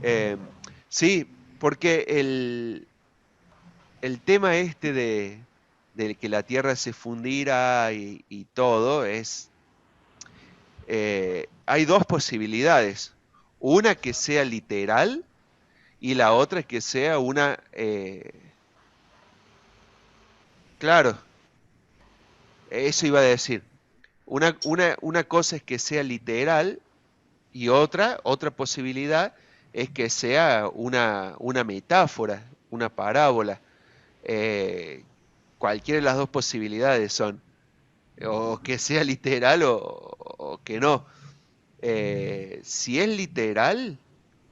Eh, sí, porque el tema este de que la Tierra se fundirá y todo es, hay dos posibilidades. Una que sea literal y la otra que sea una, claro, eso iba a decir. Una cosa es que sea literal y otra posibilidad es que sea una metáfora, una parábola. Eh, Cualquiera de las dos posibilidades son, o que sea literal o que no. Si es literal,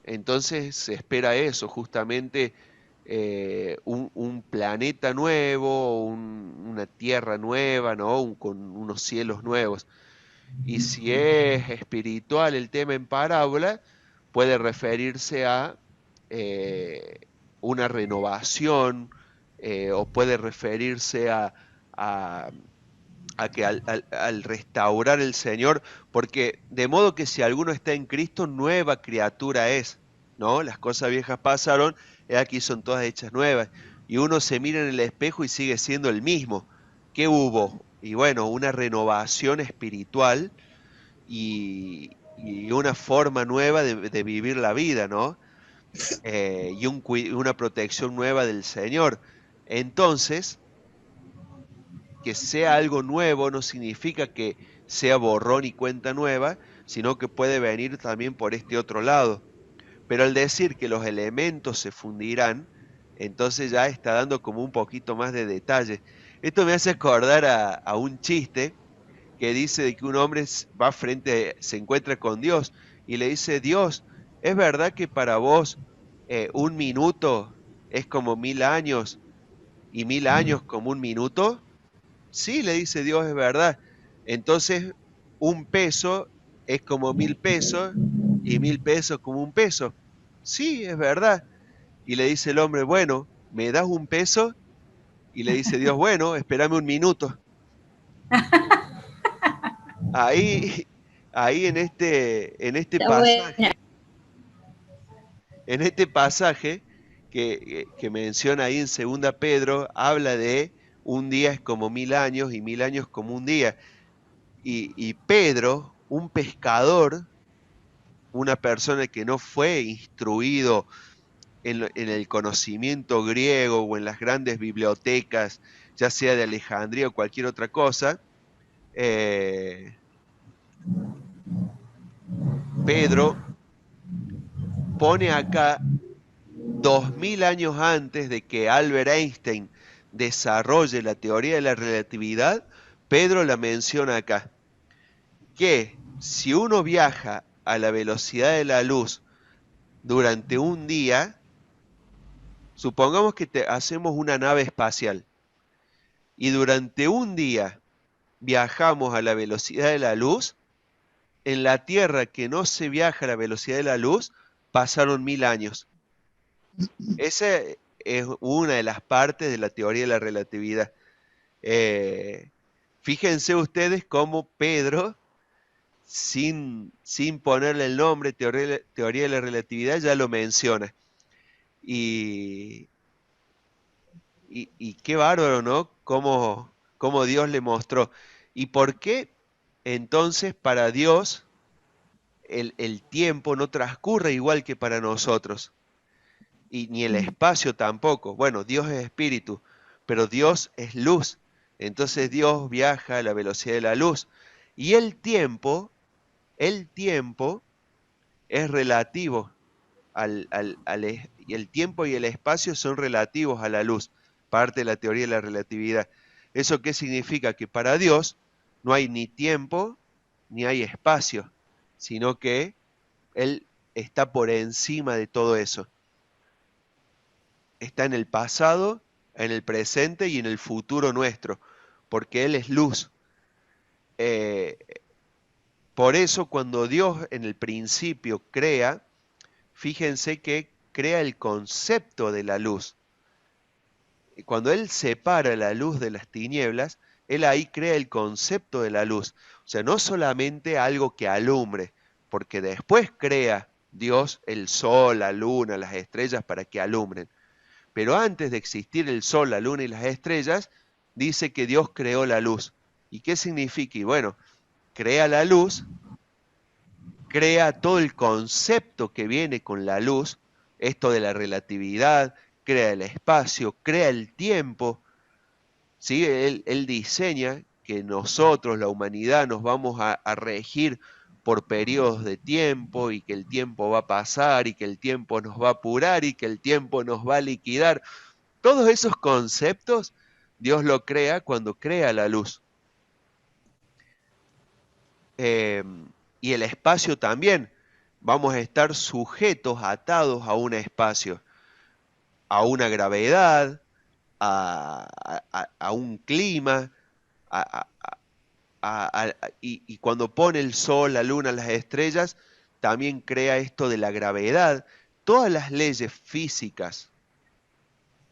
entonces se espera eso, justamente un planeta nuevo, una tierra nueva, ¿no? Con unos cielos nuevos. Y si es espiritual el tema en parábola, puede referirse a eh, una renovación o puede referirse a, a que al restaurar el Señor, porque de modo que si alguno está en Cristo, nueva criatura es, ¿no? Las cosas viejas pasaron, y aquí son todas hechas nuevas. Y uno se mira en el espejo y sigue siendo el mismo. ¿Qué hubo? Y bueno, una renovación espiritual y una forma nueva de vivir la vida, ¿no? Una protección nueva del Señor. Entonces, que sea algo nuevo no significa que sea borrón y cuenta nueva, sino que puede venir también por este otro lado. Pero al decir que los elementos se fundirán, entonces ya está dando como un poquito más de detalle. Esto me hace acordar a un chiste que dice de que un hombre va frente, se encuentra con Dios y le dice, Dios, ¿es verdad que para vos un minuto es como 1000 años y 1000 años como un minuto? Sí, le dice Dios, es verdad. Entonces, un peso es como 1000 pesos y 1000 pesos como un peso. Sí, es verdad. Y le dice el hombre, bueno, ¿me das un peso? Y le dice Dios, bueno, espérame un minuto. Ahí, ahí Está buena. en este pasaje que menciona ahí en Segunda Pedro, habla de un día es como 1000 años y 1000 años como un día. Y Pedro, un pescador, una persona que no fue instruido en el conocimiento griego o en las grandes bibliotecas, ya sea de Alejandría o cualquier otra cosa, eh, Pedro pone acá 2000 años antes de que Albert Einstein desarrolle la teoría de la relatividad, Pedro la menciona acá, que si uno viaja a la velocidad de la luz durante un día, supongamos que hacemos una nave espacial y durante un día viajamos a la velocidad de la luz, en la Tierra que no se viaja a la velocidad de la luz, pasaron 1000 años. Esa es una de las partes de la teoría de la relatividad. Eh, Fíjense ustedes cómo Pedro, sin ponerle el nombre teoría de la relatividad, ya lo menciona. Y, y qué bárbaro, ¿no? Cómo Dios le mostró. ¿Y por qué entonces para Dios el tiempo no transcurre igual que para nosotros? Y ni el espacio tampoco. Bueno, Dios es espíritu, pero Dios es luz. Entonces Dios viaja a la velocidad de la luz. Y el tiempo es relativo y el tiempo y el espacio son relativos a la luz, parte de la teoría de la relatividad. ¿Eso qué significa? Que para Dios no hay ni tiempo ni hay espacio, sino que Él está por encima de todo eso. Está en el pasado, en el presente y en el futuro nuestro, porque Él es luz. Eh, por eso cuando Dios en el principio crea, fíjense que crea el concepto de la luz. Cuando Él separa la luz de las tinieblas, Él ahí crea el concepto de la luz. O sea, no solamente algo que alumbre, porque después crea Dios el sol, la luna, las estrellas para que alumbren. Pero antes de existir el sol, la luna y las estrellas, dice que Dios creó la luz. ¿Y qué significa? Y bueno, crea la luz, crea todo el concepto que viene con la luz, esto de la relatividad, crea el espacio, crea el tiempo, ¿sí? Él diseña que nosotros, la humanidad, nos vamos a regir por periodos de tiempo y que el tiempo va a pasar y que el tiempo nos va a apurar y que el tiempo nos va a liquidar. Todos esos conceptos Dios lo crea cuando crea la luz. Eh, y el espacio también. Vamos a estar sujetos, atados a un espacio, a una gravedad, a un clima, a, y cuando pone el sol, la luna, las estrellas, también crea esto de la gravedad. Todas las leyes físicas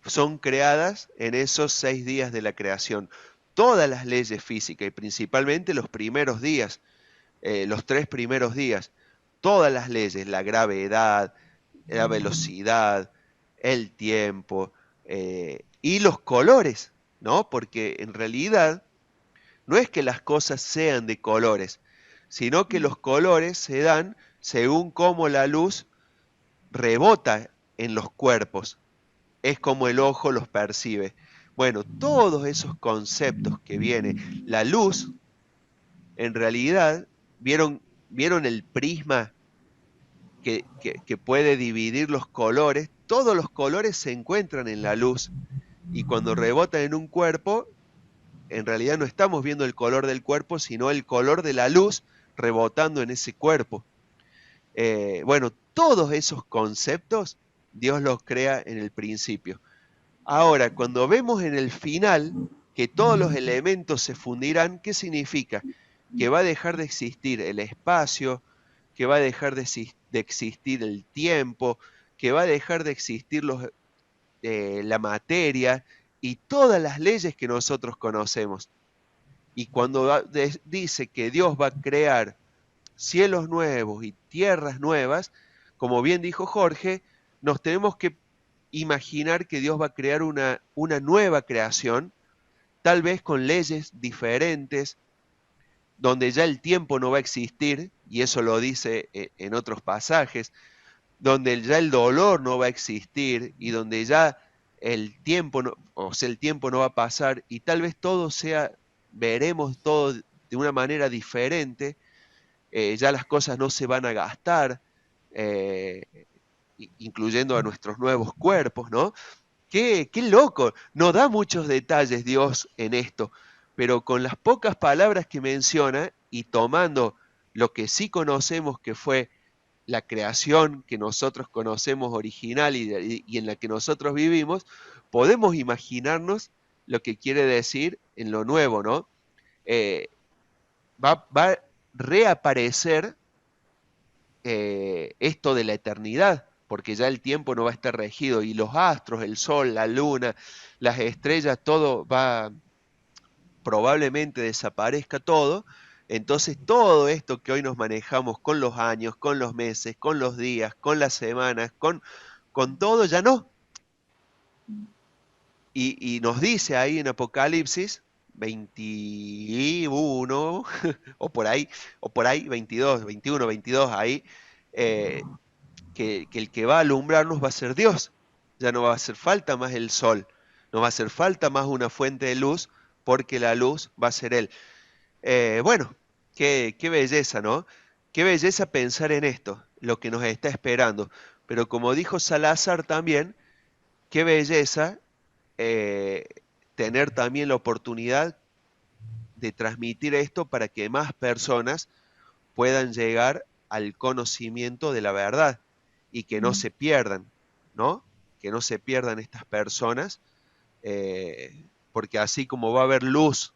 son creadas en esos 6 días de la creación. Todas las leyes físicas y principalmente los primeros días, los 3 primeros días. Todas las leyes, la gravedad, la velocidad, el tiempo y los colores, ¿no? Porque en realidad no es que las cosas sean de colores, sino que los colores se dan según cómo la luz rebota en los cuerpos. Es como el ojo los percibe. Bueno, todos esos conceptos que viene, la luz, en realidad, ¿vieron el prisma que puede dividir los colores? Todos los colores se encuentran en la luz y cuando rebotan en un cuerpo, en realidad no estamos viendo el color del cuerpo, sino el color de la luz rebotando en ese cuerpo. Bueno, todos esos conceptos Dios los crea en el principio. Ahora, cuando vemos en el final que todos los elementos se fundirán, ¿qué significa? Que va a dejar de existir el espacio, que va a dejar de existir el tiempo, que va a dejar de existir la materia y todas las leyes que nosotros conocemos. Y cuando dice que Dios va a crear cielos nuevos y tierras nuevas, como bien dijo Jorge, nos tenemos que imaginar que Dios va a crear una nueva creación, tal vez con leyes diferentes, donde ya el tiempo no va a existir, y eso lo dice en otros pasajes, donde ya el dolor no va a existir y donde ya el tiempo no, o sea, el tiempo no va a pasar y tal vez todo sea, veremos todo de una manera diferente, ya las cosas no se van a gastar, eh, incluyendo a nuestros nuevos cuerpos, ¿no? Qué loco, no da muchos detalles Dios en esto, pero con las pocas palabras que menciona y tomando lo que sí conocemos que fue la creación que nosotros conocemos original y en la que nosotros vivimos, podemos imaginarnos lo que quiere decir en lo nuevo, ¿no? Eh, va a reaparecer esto de la eternidad, porque ya el tiempo no va a estar regido y los astros, el sol, la luna, las estrellas, todo va, probablemente desaparezca todo. Entonces todo esto que hoy nos manejamos con los años, con los meses, con los días, con las semanas, con todo ya no. Y nos dice ahí en Apocalipsis 21, o por ahí, 22, 21, 22, ahí, que el que va a alumbrarnos va a ser Dios. Ya no va a hacer falta más el sol, no va a hacer falta más una fuente de luz, porque la luz va a ser Él. Bueno, qué belleza, ¿no? Qué belleza pensar en esto, lo que nos está esperando. Pero como dijo Salazar también, qué belleza eh, tener también la oportunidad de transmitir esto para que más personas puedan llegar al conocimiento de la verdad y que no se pierdan, ¿no? Que no se pierdan estas personas, porque así como va a haber luz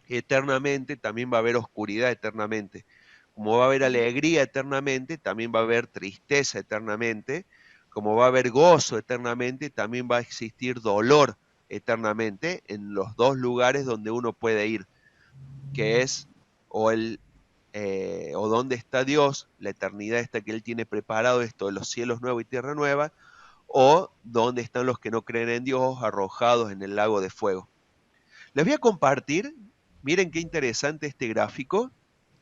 eternamente, también va a haber oscuridad eternamente. Como va a haber alegría eternamente, también va a haber tristeza eternamente. Como va a haber gozo eternamente, también va a existir dolor eternamente en los dos lugares donde uno puede ir, que es o el o dónde está Dios, la eternidad esta que Él tiene preparado, esto de los cielos nuevos y tierra nueva, o dónde están los que no creen en Dios arrojados en el lago de fuego. Les voy a compartir, miren qué interesante este gráfico,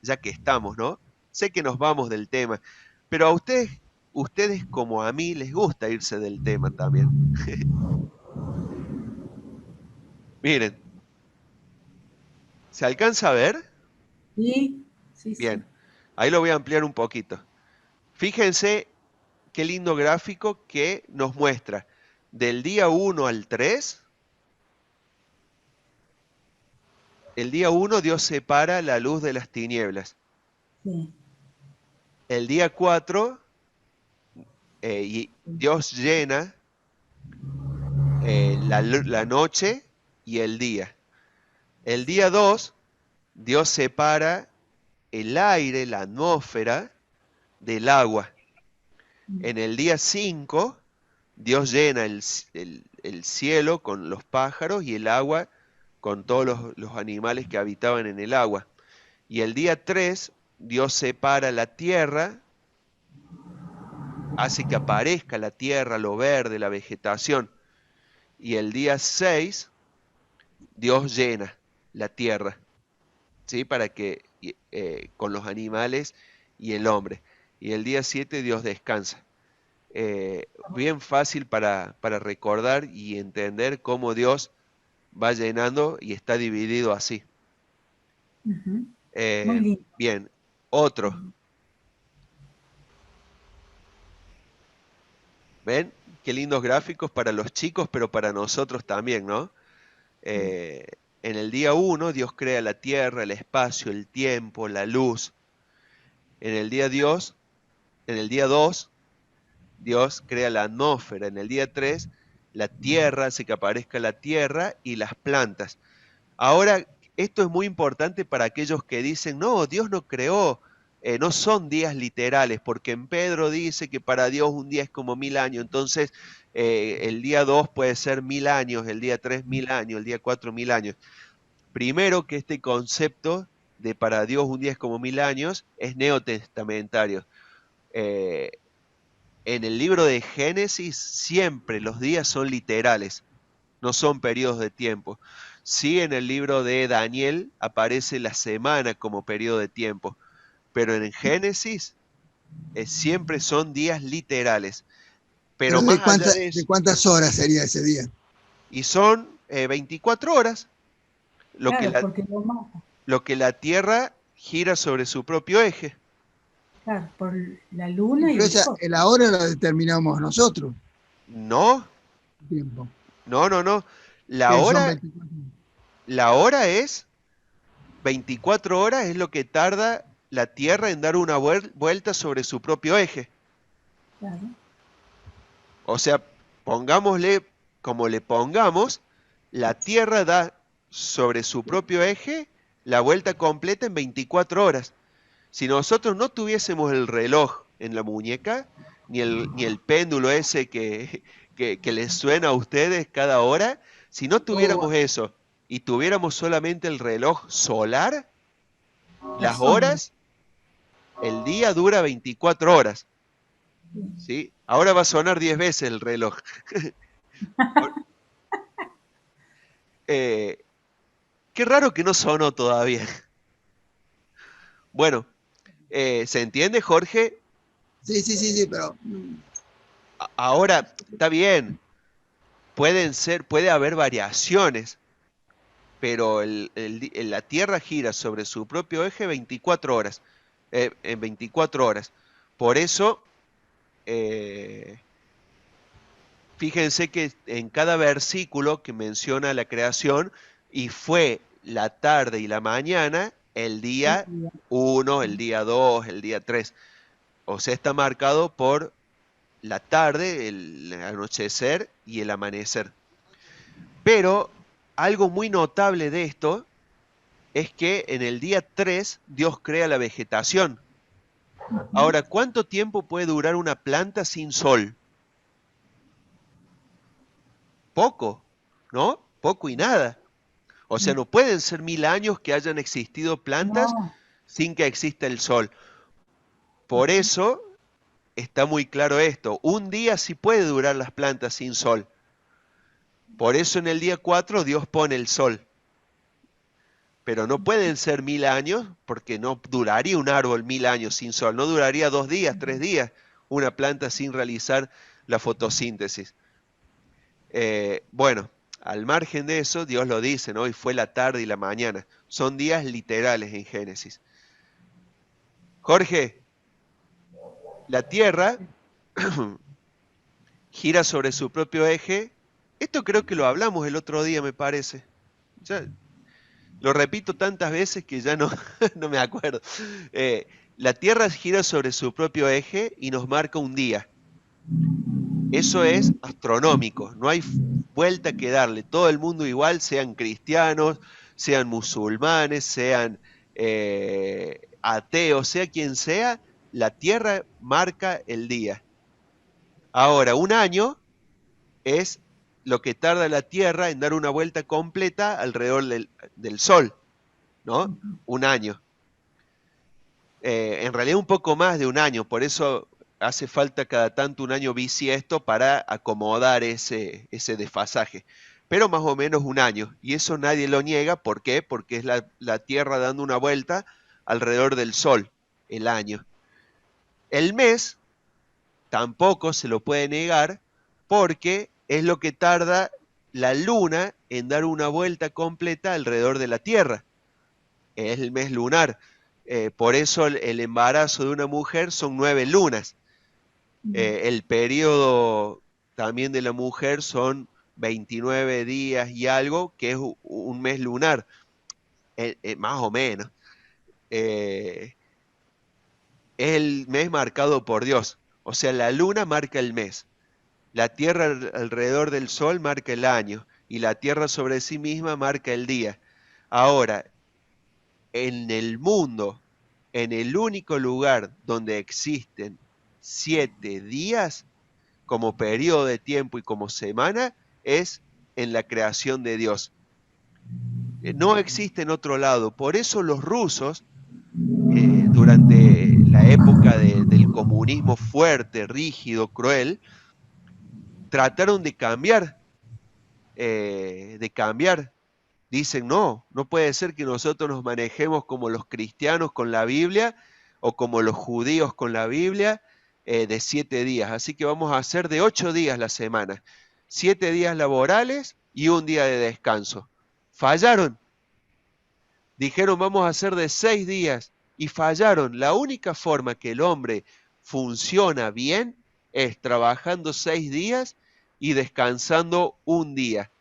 ya que estamos, ¿no? Sé que nos vamos del tema, pero a ustedes como a mí les gusta irse del tema también. Miren, ¿se alcanza a ver? Sí, sí, Bien, sí. ahí lo voy a ampliar un poquito. Fíjense qué lindo gráfico que nos muestra del día 1 al 3. El día 1 Dios separa la luz de las tinieblas. Sí. El día 4 y Dios llena la noche y el día. El día 2 Dios separa el aire, la atmósfera del agua. En el día 5 Dios llena el cielo con los pájaros y el agua con todos los animales que habitaban en el agua. Y el día 3 Dios separa la tierra, hace que aparezca la tierra, lo verde, la vegetación. Y el día 6 Dios llena la tierra, ¿sí? Para que con los animales y el hombre. Y el día 7 Dios descansa. Bien fácil para recordar y entender cómo Dios va llenando y está dividido así. Ujú. Muy lindo. Bien, otro. ¿Ven? Qué lindos gráficos para los chicos, pero para nosotros también, ¿no? En el día 1 Dios crea la tierra, el espacio, el tiempo, la luz. En el día 2 Dios crea la atmósfera. En el día 3 la tierra, hace que aparezca la tierra y las plantas. Ahora, esto es muy importante para aquellos que dicen, no, Dios no creó, no son días literales, porque en Pedro dice que para Dios un día es como 1000 años, entonces el día 2 puede ser 1000 años, el día 3 1000 años, el día 4 1000 años. Primero que este concepto de para Dios un día es como 1000 años es neotestamentario. Eh, en el libro de Génesis siempre los días son literales, no son periodos de tiempo. Sí, en el libro de Daniel aparece la semana como periodo de tiempo, pero en Génesis siempre son días literales. Pero Pero más allá de de eso, cuántas horas sería ese día? y son 24 horas, Claro, porque lo mata. lo que la Tierra gira sobre su propio eje. Claro, por la luna y Pero el sol. la hora la determinamos nosotros. No, Tiempo. no. La Que son hora, 24 horas. la hora es 24 horas, es lo que tarda la Tierra en dar una vuelta sobre su propio eje. Claro. O sea, pongámosle como le pongamos, la Tierra da sobre su propio eje la vuelta completa en 24 horas. Si nosotros no tuviésemos el reloj en la muñeca, ni el péndulo ese que les suena a ustedes cada hora, si no tuviéramos eso y tuviéramos solamente el reloj solar, las horas, el día dura 24 horas. ¿Sí? Ahora va a sonar 10 veces el reloj. Qué raro que no sonó todavía. Bueno, ¿se entiende, Jorge? Sí, pero Ahora, está bien, puede haber variaciones, pero la Tierra gira sobre su propio eje 24 horas, en 24 horas. Por eso, eh, fíjense que en cada versículo que menciona la creación, y fue la tarde y la mañana, el día 1, el día 2, el día 3. O sea, está marcado por la tarde, el anochecer y el amanecer. Pero algo muy notable de esto es que en el día 3 Dios crea la vegetación. Ahora, ¿cuánto tiempo puede durar una planta sin sol? Poco, ¿no? Poco y nada. O sea, no pueden ser 1000 años que hayan existido plantas No. sin que exista el sol. Por eso está muy claro esto. Un día sí puede durar las plantas sin sol. Por eso en el día 4 Dios pone el sol. Pero no pueden ser 1000 años, porque no duraría un árbol 1000 años sin sol. No duraría 2 días, 3 días una planta sin realizar la fotosíntesis. Bueno, al margen de eso, Dios lo dice, ¿no? Y fue la tarde y la mañana. Son días literales en Génesis. Jorge, la Tierra gira sobre su propio eje. Esto creo que lo hablamos el otro día, me parece. Ya, lo repito tantas veces que ya no, no me acuerdo. La Tierra gira sobre su propio eje y nos marca un día. Eso es astronómico, no hay vuelta que darle. Todo el mundo igual, sean cristianos, sean musulmanes, sean ateos, sea quien sea, la Tierra marca el día. Ahora, un año es lo que tarda la Tierra en dar una vuelta completa alrededor del Sol, ¿no? Un año. En realidad un poco más de un año, por eso hace falta cada tanto un año bisiesto para acomodar ese desfasaje. Pero más o menos un año, y eso nadie lo niega. ¿Por qué? Porque es la Tierra dando una vuelta alrededor del Sol, el año. El mes tampoco se lo puede negar, porque es lo que tarda la Luna en dar una vuelta completa alrededor de la Tierra. Es el mes lunar. Por eso el embarazo de una mujer son 9 lunas. El periodo también de la mujer son 29 días y algo, que es un mes lunar, más o menos. Es el mes marcado por Dios. O sea, la luna marca el mes. La Tierra alrededor del Sol marca el año. Y la Tierra sobre sí misma marca el día. Ahora, en el mundo, en el único lugar donde existen 7 días como periodo de tiempo y como semana, es en la creación de Dios. No existe en otro lado. Por eso los rusos, durante la época del comunismo fuerte, rígido, cruel, trataron de cambiar. Dicen, no puede ser que nosotros nos manejemos como los cristianos con la Biblia o como los judíos con la Biblia, de 7 días. Así que vamos a hacer de 8 días la semana. 7 días laborales y un día de descanso. Fallaron. Dijeron, vamos a hacer de 6 días. Y fallaron. La única forma que el hombre funciona bien es trabajando 6 días y descansando un día.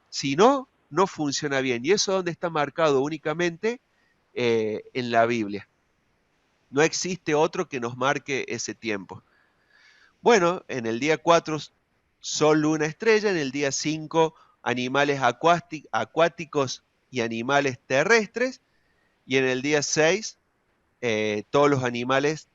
Si no, no funciona bien. Y eso donde está marcado únicamente en la Biblia. No existe otro que nos marque ese tiempo. Bueno, en el día 4, Sol, Luna, Estrella. En el día 5, animales acuáticos y animales terrestres. Y en el día 6, todos los animales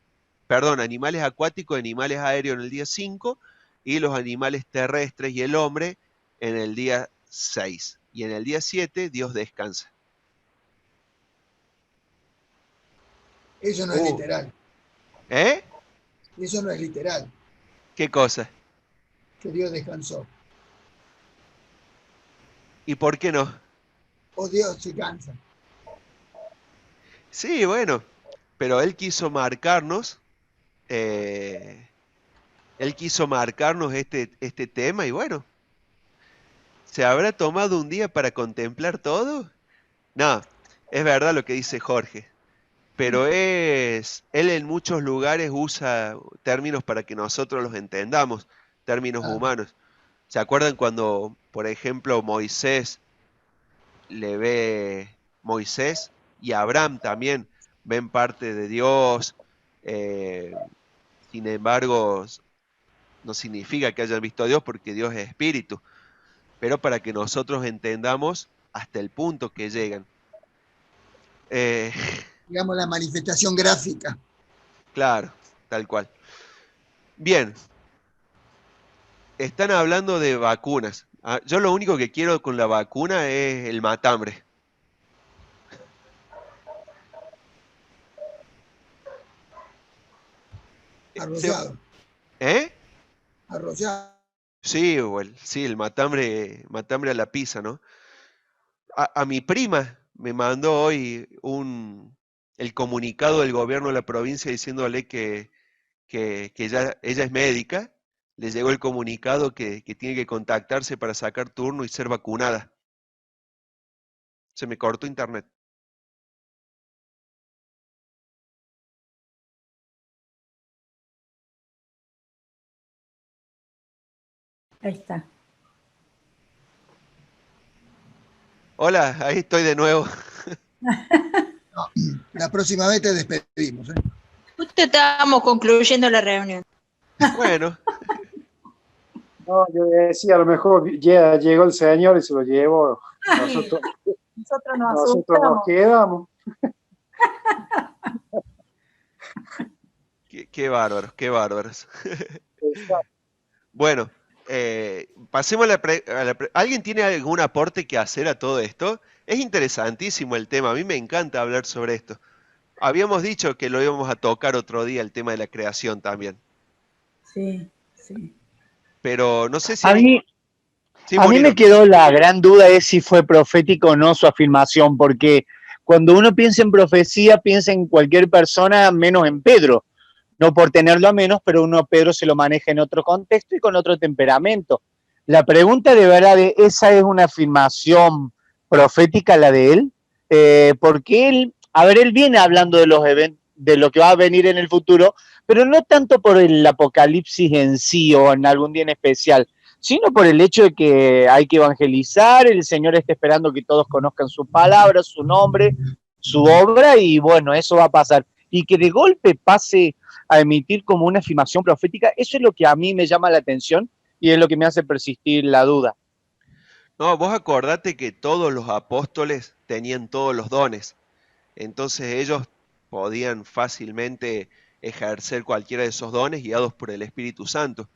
acuáticos y animales aéreos en el día 5. Y los animales terrestres y el hombre en el día 6. Y en el día 7 Dios descansa. Eso no es literal. ¿Eh? Eso no es literal. ¿Qué cosa? Que Dios descansó. ¿Y por qué no? O Dios se cansa. Sí, bueno, pero Él quiso marcarnos, este tema, y bueno, ¿se habrá tomado un día para contemplar todo? No, es verdad lo que dice Jorge, pero Él en muchos lugares usa términos para que nosotros los entendamos, términos humanos. ¿Se acuerdan cuando, por ejemplo, Moisés y Abraham también ven parte de Dios? Sin embargo, no significa que hayan visto a Dios, porque Dios es espíritu, pero para que nosotros entendamos hasta el punto que llegan. Digamos, la manifestación gráfica. Claro, tal cual. Bien, están hablando de vacunas. Yo lo único que quiero con la vacuna es el matambre. Arrollado. ¿Eh? Arrollado. Sí, sí, el matambre a la pizza, ¿no? A mi prima me mandó hoy el comunicado del gobierno de la provincia diciéndole que ella es médica, le llegó el comunicado que tiene que contactarse para sacar turno y ser vacunada. Se me cortó internet. Ahí está. Hola, ahí estoy de nuevo. No, la próxima vez te despedimos. Justo estábamos concluyendo la reunión. Bueno. No, yo decía, a lo mejor ya llegó el señor y se lo llevó. Nosotros nos quedamos. Qué bárbaros, qué bárbaros. Bueno, pasemos ¿Alguien tiene algún aporte que hacer a todo esto? Es interesantísimo el tema, a mí me encanta hablar sobre esto. Habíamos dicho que lo íbamos a tocar otro día, el tema de la creación también. Sí, sí. Pero no sé si... A mí Molino. me quedó la gran duda de si fue profético o no su afirmación, porque cuando uno piensa en profecía, piensa en cualquier persona menos en Pedro. No por tenerlo a menos, pero Pedro se lo maneja en otro contexto y con otro temperamento. La pregunta de verdad, ¿esa es una afirmación profética la de él? Porque él viene hablando de los eventos, de lo que va a venir en el futuro, pero no tanto por el apocalipsis en sí o en algún día en especial, sino por el hecho de que hay que evangelizar, el Señor está esperando que todos conozcan su palabra, su nombre, su obra, y bueno, eso va a pasar. Y que de golpe pase a emitir como una afirmación profética, eso es lo que a mí me llama la atención y es lo que me hace persistir la duda. No, vos acordate que todos los apóstoles tenían todos los dones, entonces ellos podían fácilmente ejercer cualquiera de esos dones guiados por el Espíritu Santo.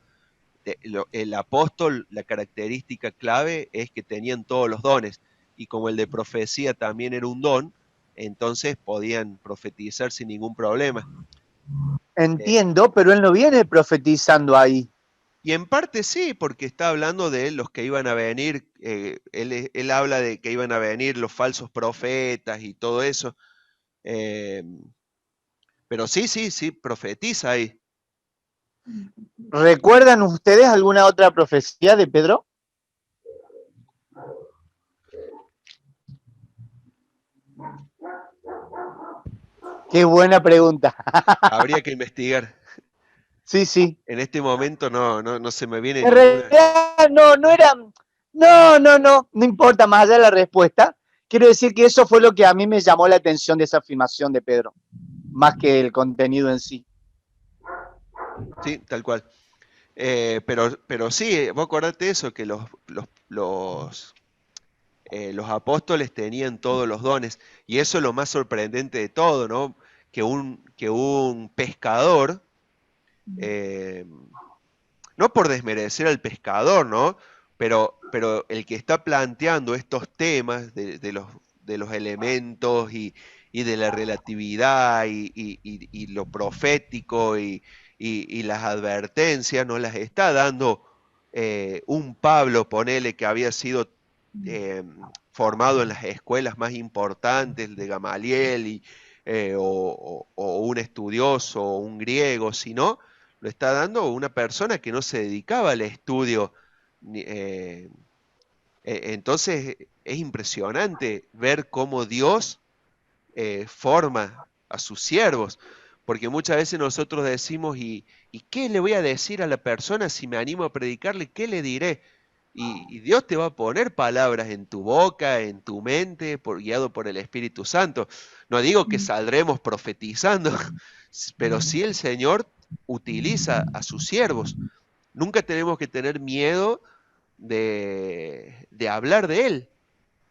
El apóstol, la característica clave es que tenían todos los dones, y como el de profecía también era un don, entonces podían profetizar sin ningún problema. Entiendo, pero él no viene profetizando ahí. Y en parte sí, porque está hablando de los que iban a venir, él habla de que iban a venir los falsos profetas y todo eso, pero sí, profetiza ahí. ¿Recuerdan ustedes alguna otra profecía de Pedro? Qué buena pregunta. Habría que investigar. Sí, sí. En este momento no se me viene En ninguna. realidad no importa más allá de la respuesta. Quiero decir que eso fue lo que a mí me llamó la atención de esa afirmación de Pedro, más que el contenido en sí. Sí, tal cual. Pero sí, vos acordate eso, que los apóstoles tenían todos los dones, y eso es lo más sorprendente de todo, ¿no? Que un pescador, no por desmerecer al pescador, ¿no? Pero el que está planteando estos temas de los elementos y de la relatividad y lo profético y las advertencias, nos las está dando un Pablo, ponele, que había sido eh, formado en las escuelas más importantes de Gamaliel o un estudioso o un griego, sino lo está dando una persona que no se dedicaba al estudio. Entonces es impresionante ver cómo Dios forma a sus siervos, porque muchas veces nosotros decimos, ¿y qué le voy a decir a la persona si me animo a predicarle? ¿Qué le diré? Y Dios te va a poner palabras en tu boca, en tu mente, guiado por el Espíritu Santo. No digo que saldremos profetizando, pero sí el Señor utiliza a sus siervos. Nunca tenemos que tener miedo de hablar de Él,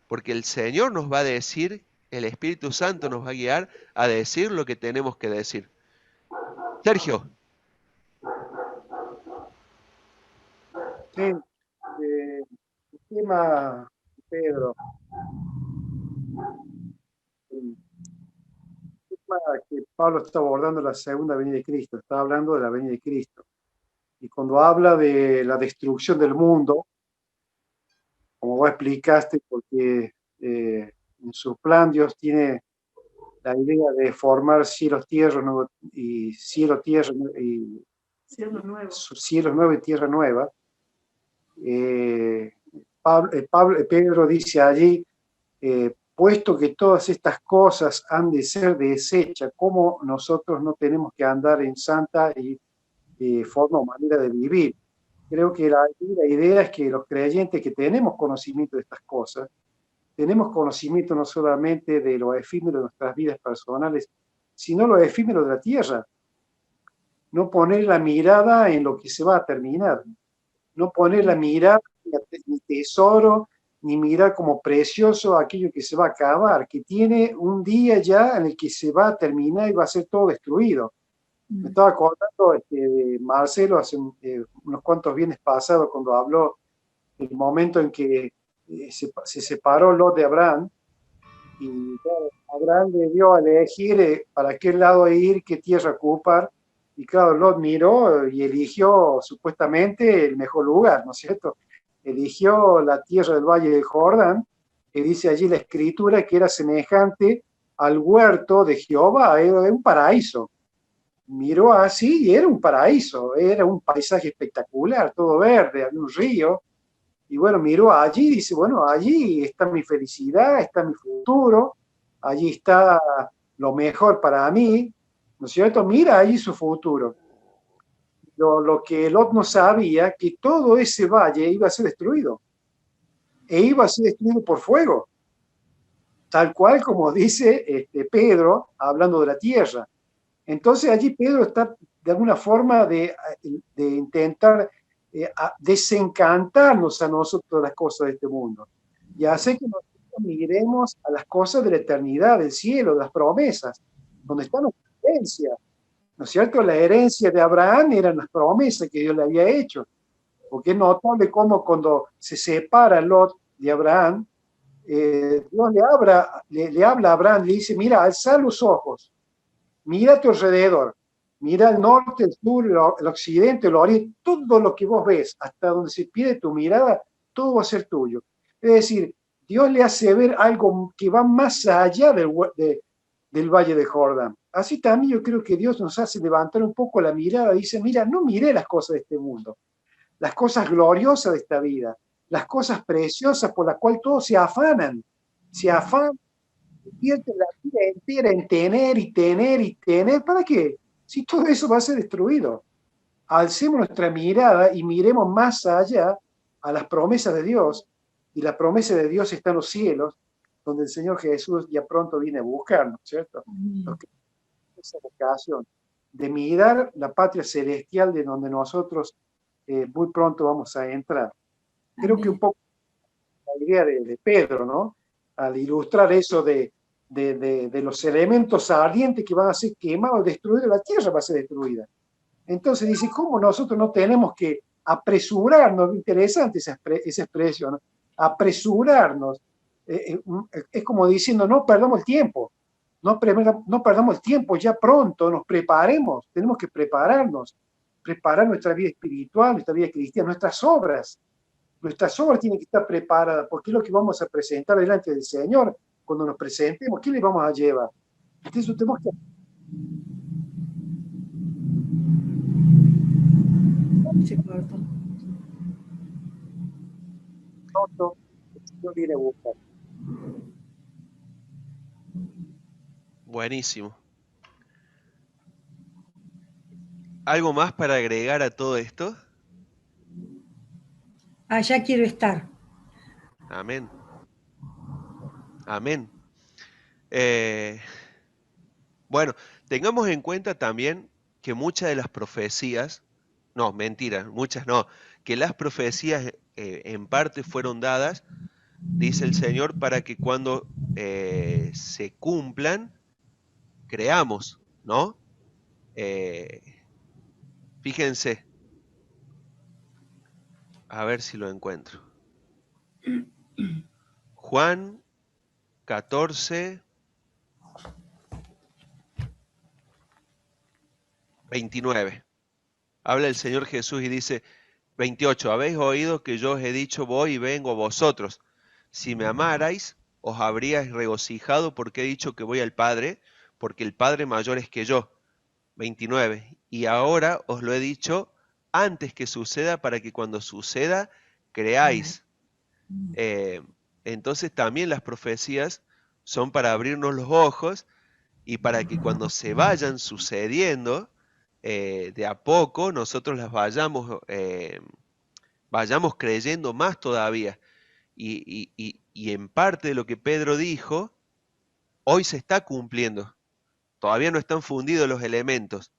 porque el Señor nos va a decir, el Espíritu Santo nos va a guiar a decir lo que tenemos que decir. Sergio. Sí, el tema, Pedro, que Pablo está abordando la segunda venida de Cristo, está hablando de la venida de Cristo. Y cuando habla de la destrucción del mundo, como vos explicaste, porque en su plan Dios tiene la idea de formar cielos, tierra y cielo, tierra y cielos nuevos y tierra nueva. Pedro dice allí, puesto que todas estas cosas han de ser desechas, ¿cómo nosotros no tenemos que andar en santa y forma o manera de vivir? Creo que la idea es que los creyentes que tenemos conocimiento de estas cosas, tenemos conocimiento no solamente de lo efímero de nuestras vidas personales, sino lo efímero de la tierra. No poner la mirada en lo que se va a terminar, no poner la mirada en tesoro, ni mirar como precioso aquello que se va a acabar, que tiene un día ya en el que se va a terminar y va a ser todo destruido. Me estaba acordando de Marcelo hace unos cuantos viernes pasados cuando habló del momento en que se separó Lot de Abraham y claro, Abraham le dio a elegir para qué lado ir, qué tierra ocupar, y claro, Lot miró y eligió supuestamente el mejor lugar, ¿no es cierto? Eligió la tierra del Valle del Jordán, que dice allí la escritura que era semejante al huerto de Jehová, era un paraíso. Miró así y era un paraíso, era un paisaje espectacular, todo verde, había un río, y bueno, miró allí y dice, bueno, allí está mi felicidad, está mi futuro, allí está lo mejor para mí, ¿no es cierto? Mira allí su futuro. Lo que Lot no sabía, que todo ese valle iba a ser destruido, e iba a ser destruido por fuego, tal cual como dice Pedro, hablando de la tierra. Entonces allí Pedro está de alguna forma de intentar desencantarnos a nosotros de las cosas de este mundo y hacer que nosotros miremos a las cosas de la eternidad, del cielo, de las promesas, donde está nuestra herencia. ¿No es cierto? La herencia de Abraham eran las promesas que Dios le había hecho, porque es notable cómo cuando se separa Lot de Abraham, Dios le habla a Abraham, le dice, mira, alza los ojos, mira a tu alrededor, mira el norte, el sur, el occidente, el oriente, todo lo que vos ves, hasta donde se pide tu mirada, todo va a ser tuyo. Es decir, Dios le hace ver algo que va más allá del Valle de Jordán. Así también yo creo que Dios nos hace levantar un poco la mirada, dice, mira, no miré las cosas de este mundo, las cosas gloriosas de esta vida, las cosas preciosas por las cuales todos se afanan, pierden la vida entera en tener y tener y tener. ¿Para qué? Si todo eso va a ser destruido. Alcemos nuestra mirada y miremos más allá a las promesas de Dios, y la promesa de Dios está en los cielos, donde el Señor Jesús ya pronto viene a buscarnos, ¿cierto? Esa vocación de mirar la patria celestial de donde nosotros muy pronto vamos a entrar. Creo que un poco la idea de Pedro, ¿no? Al ilustrar eso de los elementos ardientes que van a ser quemados, destruidos, la tierra va a ser destruida. Entonces dice, ¿cómo nosotros no tenemos que apresurarnos? Interesante esa expresión, ¿no? Apresurarnos. Es como diciendo, no perdamos el tiempo, no perdamos el tiempo, ya pronto nos preparemos, tenemos que prepararnos, preparar nuestra vida espiritual, nuestra vida cristiana, nuestras obras tienen que estar preparadas, porque es lo que vamos a presentar delante del Señor cuando nos presentemos. ¿Qué le vamos a llevar? Entonces tenemos que... Se cortó. Pronto, el Señor viene a buscar. Buenísimo. ¿Algo más para agregar a todo esto? Allá quiero estar. Amén. Amén. Bueno, tengamos en cuenta también que muchas de las profecías, no, mentira, muchas no, que las profecías en parte fueron dadas, dice el Señor, para que cuando se cumplan, creamos, ¿no? Fíjense, a ver si lo encuentro. Juan 14, 29. Habla el Señor Jesús y dice, 28, habéis oído que yo os he dicho, voy y vengo a vosotros. Si me amarais, os habríais regocijado porque he dicho que voy al Padre, porque el Padre mayor es que yo. 29. Y ahora os lo he dicho antes que suceda, para que cuando suceda, creáis. Entonces también las profecías son para abrirnos los ojos y para que cuando se vayan sucediendo, de a poco nosotros las vayamos creyendo más todavía. Y en parte de lo que Pedro dijo, hoy se está cumpliendo. Todavía no están fundidos los elementos,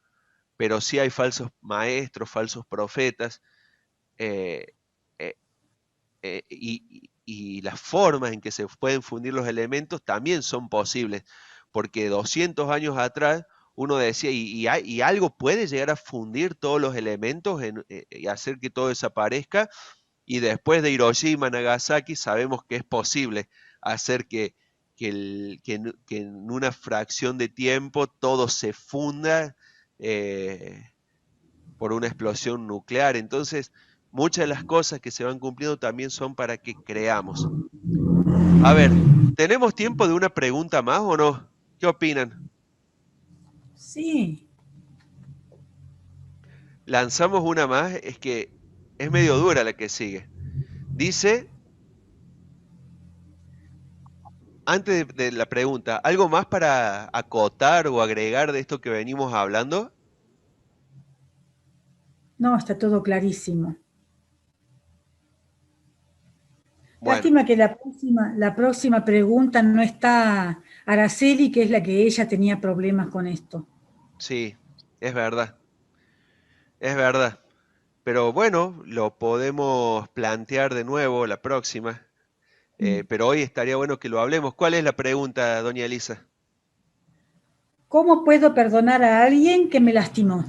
pero sí hay falsos maestros, falsos profetas, y las formas en que se pueden fundir los elementos también son posibles, porque 200 años atrás uno decía, y algo puede llegar a fundir todos los elementos y hacer que todo desaparezca, y después de Hiroshima, Nagasaki, sabemos que es posible hacer que en una fracción de tiempo todo se funda por una explosión nuclear. Entonces, muchas de las cosas que se van cumpliendo también son para que creamos. A ver, ¿tenemos tiempo de una pregunta más o no? ¿Qué opinan? Sí. Lanzamos una más, es que es medio dura la que sigue. Dice, antes de la pregunta, ¿algo más para acotar o agregar de esto que venimos hablando? No, está todo clarísimo. Bueno, Lástima que la próxima pregunta no está Araceli, que es la que ella tenía problemas con esto. sí, es verdad. Es verdad. Pero bueno, lo podemos plantear de nuevo la próxima. Pero hoy estaría bueno que lo hablemos. ¿Cuál es la pregunta, doña Elisa? ¿Cómo puedo perdonar a alguien que me lastimó?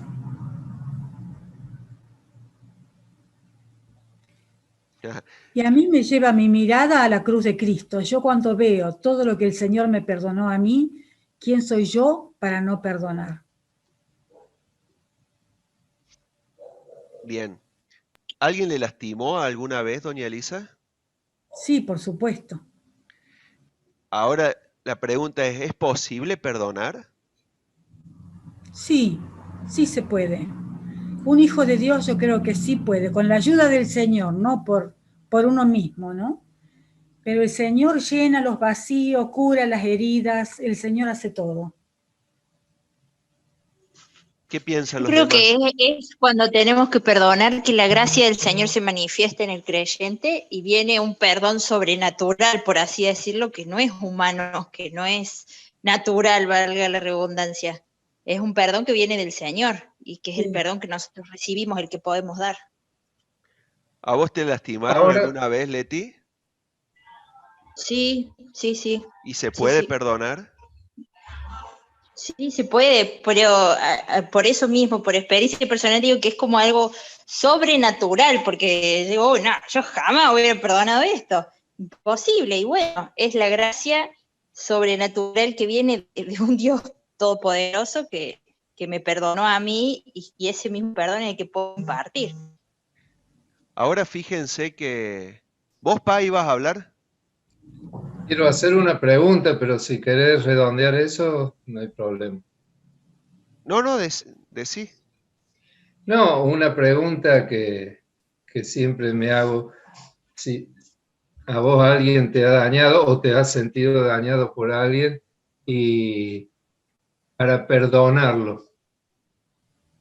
Y a mí me lleva mi mirada a la cruz de Cristo. Yo cuando veo todo lo que el Señor me perdonó a mí, ¿quién soy yo para no perdonar? Bien. ¿Alguien le lastimó alguna vez, doña Elisa? Sí, por supuesto. Ahora la pregunta es posible perdonar? Sí, sí se puede. Un hijo de Dios yo creo que sí puede, con la ayuda del Señor, no por uno mismo, ¿no? Pero el Señor llena los vacíos, cura las heridas, el Señor hace todo. ¿Qué piensan los Creo demás? que es cuando tenemos que perdonar, que la gracia del Señor se manifiesta en el creyente y viene un perdón sobrenatural, por así decirlo, que no es humano, que no es natural, valga la redundancia. Es un perdón que viene del Señor y que es el perdón que nosotros recibimos, el que podemos dar. ¿A vos te lastimaron alguna vez, Leti? Sí. ¿Y se puede Sí. perdonar? Sí, se puede, pero por eso mismo, por experiencia personal, digo que es como algo sobrenatural, porque digo, no, yo jamás hubiera perdonado esto, imposible, y bueno, es la gracia sobrenatural que viene de un Dios todopoderoso que me perdonó a mí, y ese mismo perdón es el que puedo compartir. Ahora fíjense que... ¿Vos, Pa, ibas a hablar? Quiero hacer una pregunta, pero si querés redondear eso, no hay problema. No, decí. No, una pregunta que siempre me hago, si a vos alguien te ha dañado o te has sentido dañado por alguien y para perdonarlo,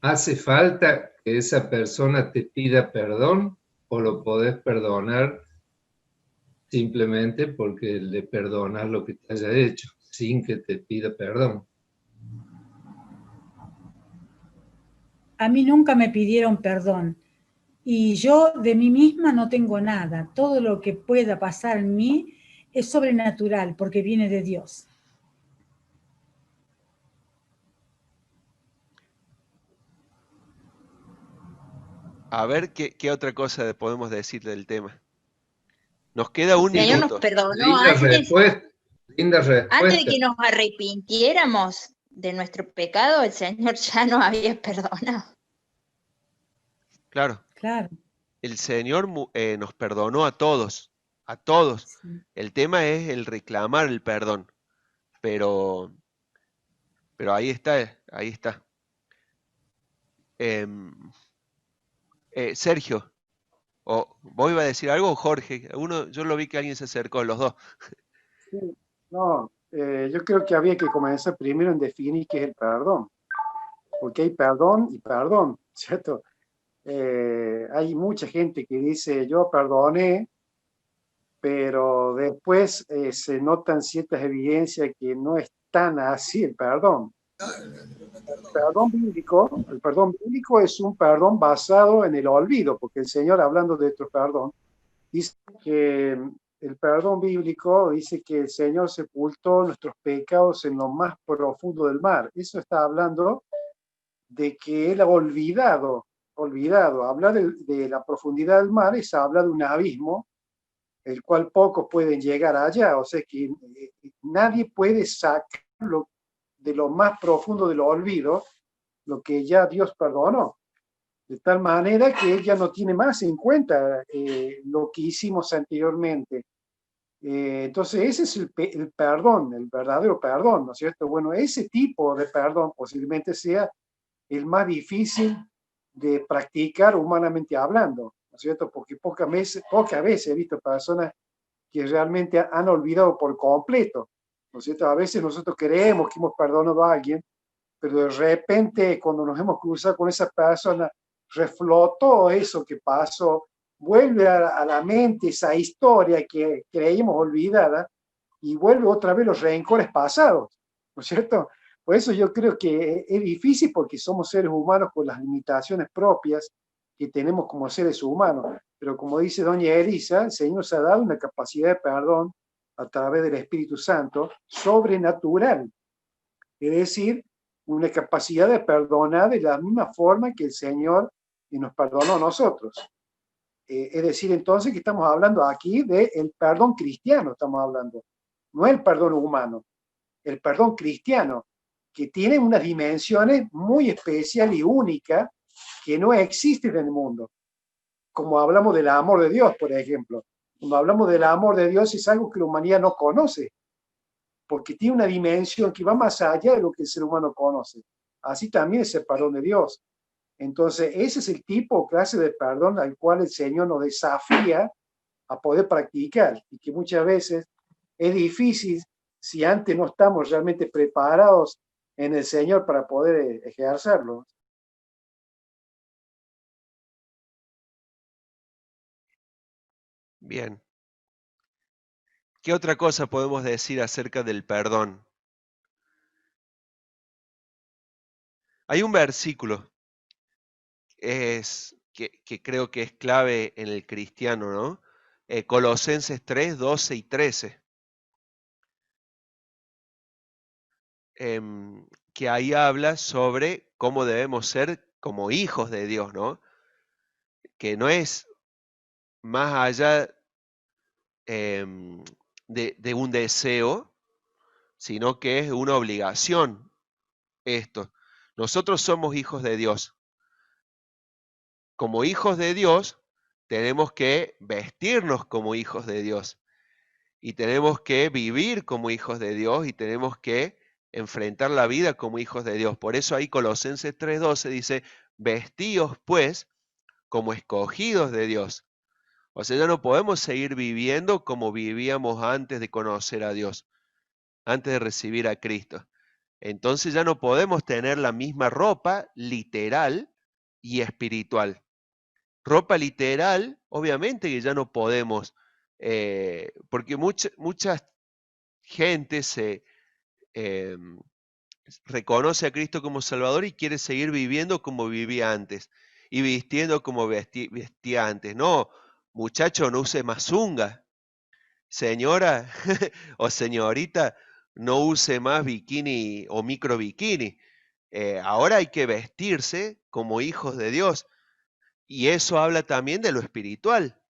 ¿hace falta que esa persona te pida perdón o lo podés perdonar simplemente porque le perdonas lo que te haya hecho, sin que te pida perdón? A mí nunca me pidieron perdón. Y yo de mí misma no tengo nada. Todo lo que pueda pasar en mí es sobrenatural porque viene de Dios. A ver qué otra cosa podemos decir del tema. Nos queda un Señor minuto. nos perdonó Linda respuesta. antes de que nos arrepintiéramos, de nuestro pecado, el Señor ya nos había perdonado. Claro, Claro, el Señor nos perdonó a todos, a todos. sí. El tema es el reclamar el perdón, pero, pero ahí está, ahí está. Em, Sergio, o vos iba a decir algo, o Jorge, yo lo vi que alguien se acercó, los dos. Sí, no, yo creo que había que comenzar primero en definir qué es el perdón, porque hay perdón y perdón, ¿cierto? Hay mucha gente que dice, yo perdoné, pero después se notan ciertas evidencias que no es tan así el perdón. El perdón bíblico es un perdón basado en el olvido, porque el Señor, hablando de otro perdón, dice que el perdón bíblico dice que el Señor sepultó nuestros pecados en lo más profundo del mar. Eso está hablando de que Él ha olvidado. Hablar de la profundidad del mar es hablar de un abismo, el cual pocos pueden llegar allá. O sea que nadie puede sacarlo de lo más profundo del olvido, lo que ya Dios perdonó. De tal manera que ella no tiene más en cuenta lo que hicimos anteriormente. Entonces, ese es el perdón, el verdadero perdón, ¿no es cierto? Bueno, ese tipo de perdón posiblemente sea el más difícil de practicar humanamente hablando, ¿no es cierto? Porque pocas veces he visto personas que realmente han olvidado por completo, ¿no es cierto? A veces nosotros creemos que hemos perdonado a alguien, pero de repente cuando nos hemos cruzado con esa persona, reflotó eso que pasó, vuelve a la mente esa historia que creímos olvidada y vuelve otra vez los rencores pasados, ¿no es cierto? Por eso yo creo que es difícil porque somos seres humanos con las limitaciones propias que tenemos como seres humanos. Pero como dice doña Elisa, el Señor nos ha dado una capacidad de perdón a través del Espíritu Santo sobrenatural. Es decir, una capacidad de perdonar de la misma forma que el Señor nos perdonó a nosotros. Es decir, entonces que estamos hablando aquí del perdón cristiano, estamos hablando, no el perdón humano, el perdón cristiano, que tiene unas dimensiones muy especiales y únicas que no existen en el mundo. Como hablamos del amor de Dios, por ejemplo. Cuando hablamos del amor de Dios es algo que la humanidad no conoce, porque tiene una dimensión que va más allá de lo que el ser humano conoce. Así también es el perdón de Dios. Entonces, ese es el tipo o clase de perdón al cual el Señor nos desafía a poder practicar y que muchas veces es difícil si antes no estamos realmente preparados en el Señor para poder ejercerlo. Bien. ¿Qué otra cosa podemos decir acerca del perdón? Hay un versículo que creo que es clave en el cristiano, ¿no? Colosenses 3, 12 y 13. Que ahí habla sobre cómo debemos ser como hijos de Dios, ¿no? Que no es más allá de un deseo, sino que es una obligación esto. Nosotros somos hijos de Dios. Como hijos de Dios, tenemos que vestirnos como hijos de Dios y tenemos que vivir como hijos de Dios y tenemos que enfrentar la vida como hijos de Dios. Por eso ahí Colosenses 3:12 dice, vestíos pues como escogidos de Dios. O sea, ya no podemos seguir viviendo como vivíamos antes de conocer a Dios, antes de recibir a Cristo. Entonces ya no podemos tener la misma ropa literal y espiritual. Ropa literal, obviamente que ya no podemos, porque mucha gente se reconoce a Cristo como Salvador y quiere seguir viviendo como vivía antes y vistiendo como vestía antes. No, muchacho, no use más zunga. Señora o señorita, no use más bikini o micro bikini. Ahora hay que vestirse como hijos de Dios. Y eso habla también de lo espiritual.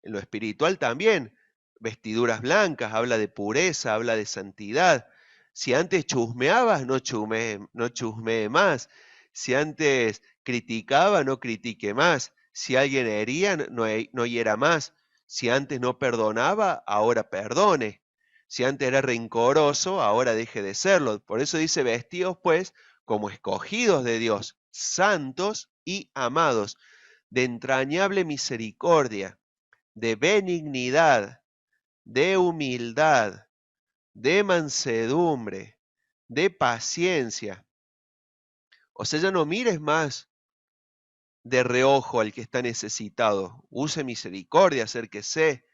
En lo espiritual también. Vestiduras blancas, habla de pureza, habla de santidad. Si antes chusmeabas, no chusmee más. Si antes criticaba, no critique más. Si alguien hería, no hiera más. Si antes no perdonaba, ahora perdone. Si antes era rencoroso, ahora deje de serlo. Por eso dice, vestidos pues como escogidos de Dios, santos y amados, de entrañable misericordia, de benignidad, de humildad, de mansedumbre, de paciencia. O sea, ya no mires más de reojo al que está necesitado. Use misericordia, acérquese,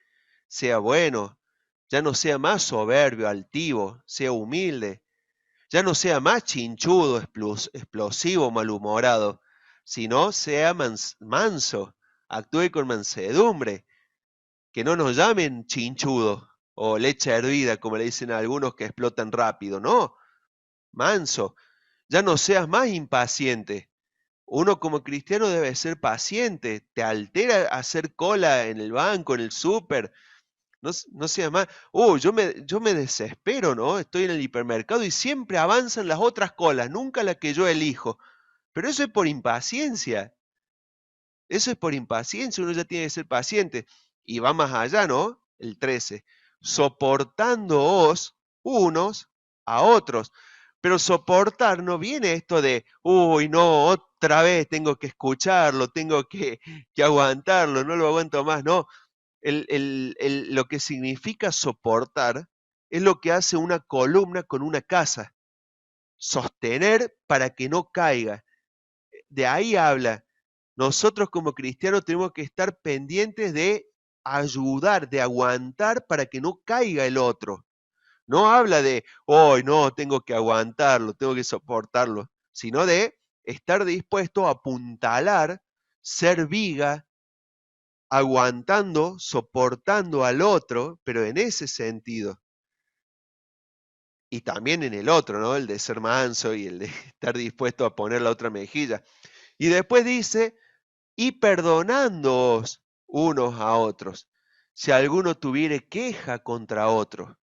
sea bueno. Ya no sea más soberbio, altivo, sea humilde. Ya no sea más chinchudo, explosivo, malhumorado, sino sea manso, actúe con mansedumbre. Que no nos llamen chinchudo o leche hervida, como le dicen a algunos que explotan rápido. No, manso. Ya no seas más impaciente. Uno como cristiano debe ser paciente. Te altera hacer cola en el banco, en el súper. No seas más. Yo me desespero, ¿no? Estoy en el hipermercado y siempre avanzan las otras colas, nunca la que yo elijo. Pero eso es por impaciencia. Eso es por impaciencia. Uno ya tiene que ser paciente. Y va más allá, ¿no? El 13. Soportándoos unos a otros. Pero soportar no viene esto de, uy, no, otra vez tengo que escucharlo, tengo que aguantarlo, no lo aguanto más, no. Lo que significa soportar es lo que hace una columna con una casa. Sostener para que no caiga. De ahí habla. Nosotros como cristianos tenemos que estar pendientes de ayudar, de aguantar para que no caiga el otro. No habla de, hoy no, tengo que aguantarlo, tengo que soportarlo, sino de estar dispuesto a apuntalar, ser viga, aguantando, soportando al otro, pero en ese sentido. Y también en el otro, ¿no? El de ser manso y el de estar dispuesto a poner la otra mejilla. Y después dice, y perdonándoos unos a otros, si alguno tuviere queja contra otro.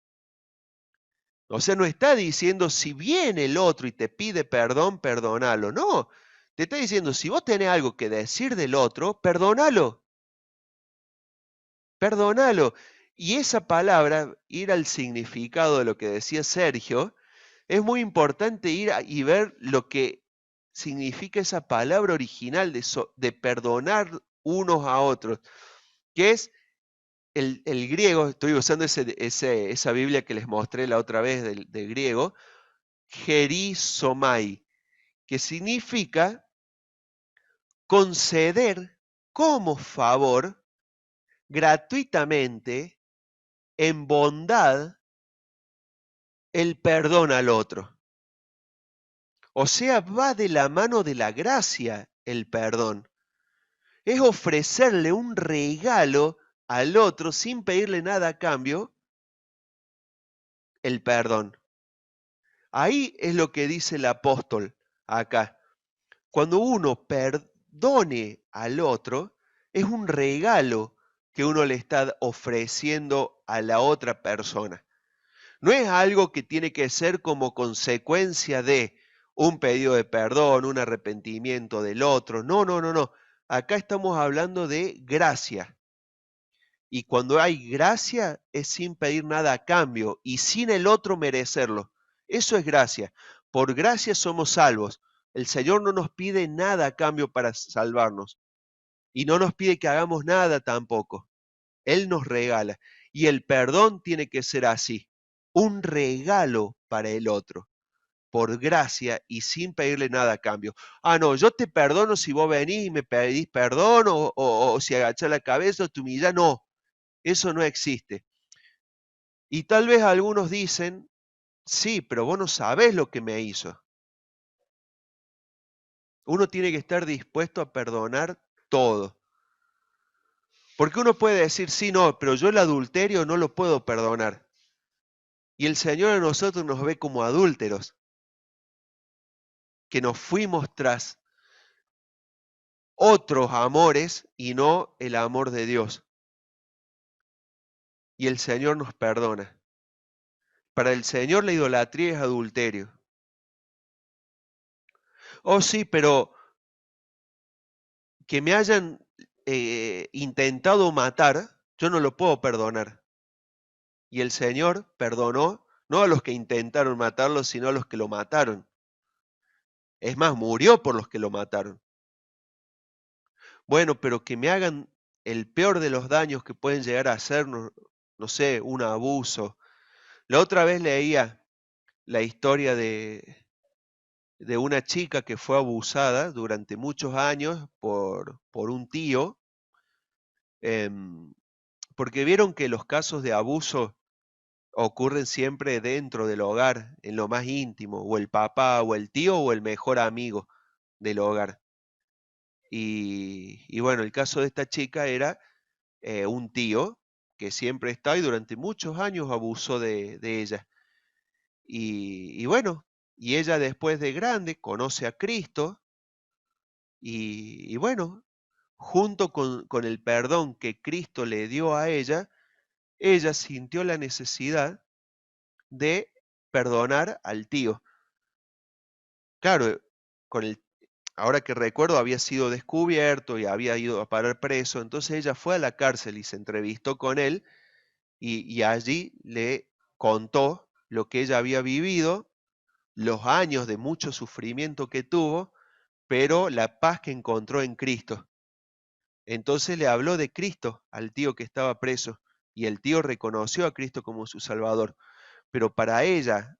O sea, no está diciendo si viene el otro y te pide perdón, perdónalo. No, te está diciendo si vos tenés algo que decir del otro, perdónalo. Perdónalo. Y esa palabra, ir al significado de lo que decía Sergio, es muy importante ir y ver lo que significa esa palabra original de perdonar unos a otros, que es el griego. Estoy usando esa Biblia que les mostré la otra vez del griego, gerizomai, que significa conceder como favor, gratuitamente, en bondad, el perdón al otro. O sea, va de la mano de la gracia el perdón. Es ofrecerle un regalo al otro sin pedirle nada a cambio, el perdón. Ahí es lo que dice el apóstol acá. Cuando uno perdone al otro, es un regalo que uno le está ofreciendo a la otra persona. No es algo que tiene que ser como consecuencia de un pedido de perdón, un arrepentimiento del otro. No, no, no, no. Acá estamos hablando de gracia. Y cuando hay gracia es sin pedir nada a cambio y sin el otro merecerlo. Eso es gracia. Por gracia somos salvos. El Señor no nos pide nada a cambio para salvarnos. Y no nos pide que hagamos nada tampoco. Él nos regala. Y el perdón tiene que ser así. Un regalo para el otro. Por gracia y sin pedirle nada a cambio. Ah, no, yo te perdono si vos venís y me pedís perdón o si agachás la cabeza o te humillás. No. Eso no existe. Y tal vez algunos dicen, sí, pero vos no sabés lo que me hizo. Uno tiene que estar dispuesto a perdonar todo. Porque uno puede decir, sí, no, pero yo el adulterio no lo puedo perdonar. Y el Señor a nosotros nos ve como adúlteros, que nos fuimos tras otros amores y no el amor de Dios. Y el Señor nos perdona. Para el Señor la idolatría es adulterio. Oh, sí, pero que me hayan intentado matar, yo no lo puedo perdonar. Y el Señor perdonó no a los que intentaron matarlo, sino a los que lo mataron. Es más, murió por los que lo mataron. Bueno, pero que me hagan el peor de los daños que pueden llegar a hacernos, no sé, un abuso. La otra vez leía la historia de una chica que fue abusada durante muchos años por un tío, porque vieron que los casos de abuso ocurren siempre dentro del hogar, en lo más íntimo, o el papá, o el tío, o el mejor amigo del hogar. Y bueno, el caso de esta chica era un tío que siempre está y durante muchos años abusó de ella. Y bueno, y ella después de grande conoce a Cristo y bueno, junto con el perdón que Cristo le dio a ella sintió la necesidad de perdonar al tío. Claro, ahora que recuerdo había sido descubierto y había ido a parar preso, entonces ella fue a la cárcel y se entrevistó con él y allí le contó lo que ella había vivido, los años de mucho sufrimiento que tuvo, pero la paz que encontró en Cristo. Entonces le habló de Cristo al tío que estaba preso y el tío reconoció a Cristo como su Salvador. Pero para ella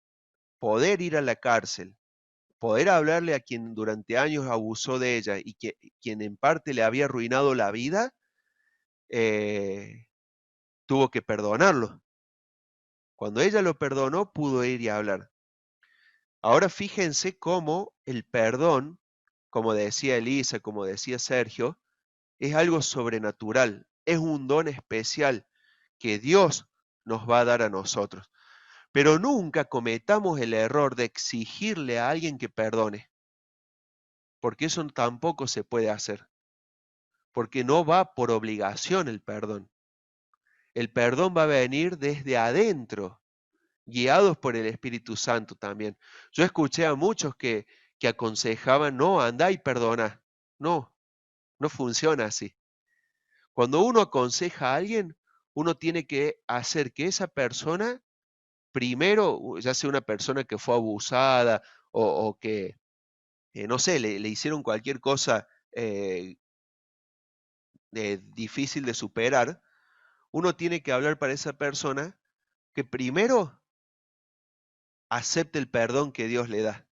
poder ir a la cárcel, poder hablarle a quien durante años abusó de ella y quien en parte le había arruinado la vida, tuvo que perdonarlo. Cuando ella lo perdonó, pudo ir y hablar. Ahora fíjense cómo el perdón, como decía Elisa, como decía Sergio, es algo sobrenatural, es un don especial que Dios nos va a dar a nosotros. Pero nunca cometamos el error de exigirle a alguien que perdone, porque eso tampoco se puede hacer, porque no va por obligación el perdón. El perdón va a venir desde adentro, guiados por el Espíritu Santo también. Yo escuché a muchos que aconsejaban, no, andá y perdona. No, no funciona así. Cuando uno aconseja a alguien, uno tiene que hacer que esa persona, primero, ya sea una persona que fue abusada o que, no sé, le hicieron cualquier cosa difícil de superar, uno tiene que hablar para esa persona que primero acepte el perdón que Dios le da.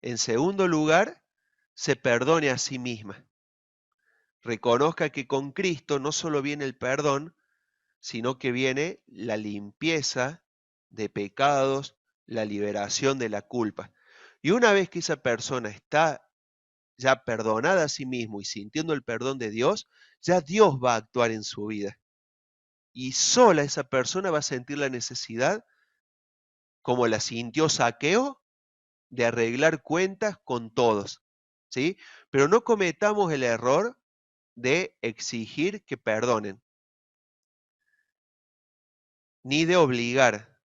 En segundo lugar, se perdone a sí misma. Reconozca que con Cristo no solo viene el perdón, sino que viene la limpieza de pecados, la liberación de la culpa. Y una vez que esa persona está ya perdonada a sí mismo y sintiendo el perdón de Dios, ya Dios va a actuar en su vida. Y sola esa persona va a sentir la necesidad, como la sintió Zaqueo, de arreglar cuentas con todos, ¿sí? Pero no cometamos el error de exigir que perdonen, ni de obligar.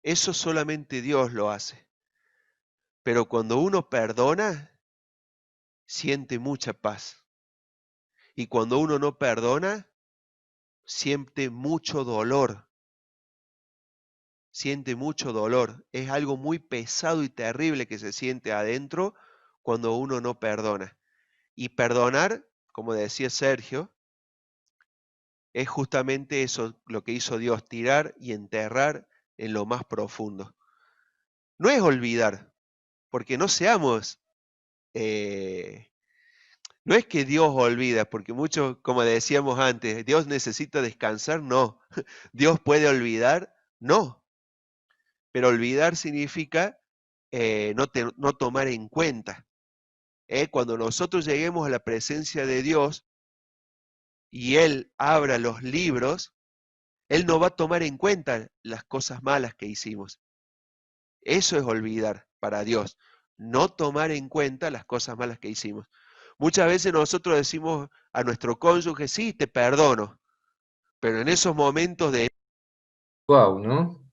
Eso solamente Dios lo hace. Pero cuando uno perdona, siente mucha paz. Y cuando uno no perdona, siente mucho dolor. Siente mucho dolor. Es algo muy pesado y terrible que se siente adentro cuando uno no perdona. Y perdonar, como decía Sergio, es justamente eso lo que hizo Dios, tirar y enterrar en lo más profundo. No es olvidar, porque no seamos, no es que Dios olvida, porque muchos, como decíamos antes, Dios necesita descansar, no. Dios puede olvidar, no. Pero olvidar significa no tomar en cuenta. Cuando nosotros lleguemos a la presencia de Dios y Él abra los libros, Él no va a tomar en cuenta las cosas malas que hicimos. Eso es olvidar para Dios, no tomar en cuenta las cosas malas que hicimos. Muchas veces nosotros decimos a nuestro cónyuge, sí, te perdono, pero en esos momentos de... Wow, ¿no?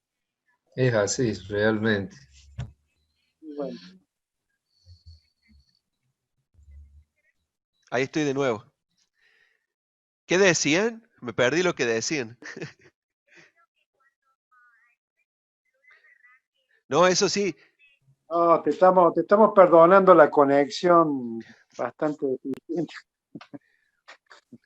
Es así, realmente. Bueno, Ahí estoy de nuevo. ¿Qué decían? Me perdí lo que decían. No, eso sí. no, te estamos perdonando la conexión bastante deficiente.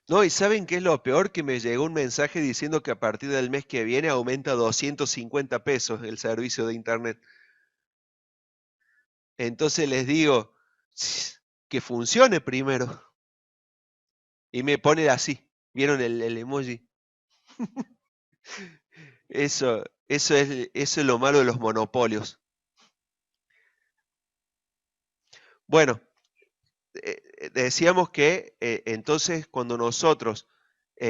No, ¿y saben qué es lo peor? Que me llegó un mensaje diciendo que a partir del mes que viene aumenta 250 pesos el servicio de internet. Entonces les digo, que funcione primero. Y me pone así. ¿Vieron el emoji? Eso es lo malo de los monopolios. Bueno, decíamos que entonces cuando nosotros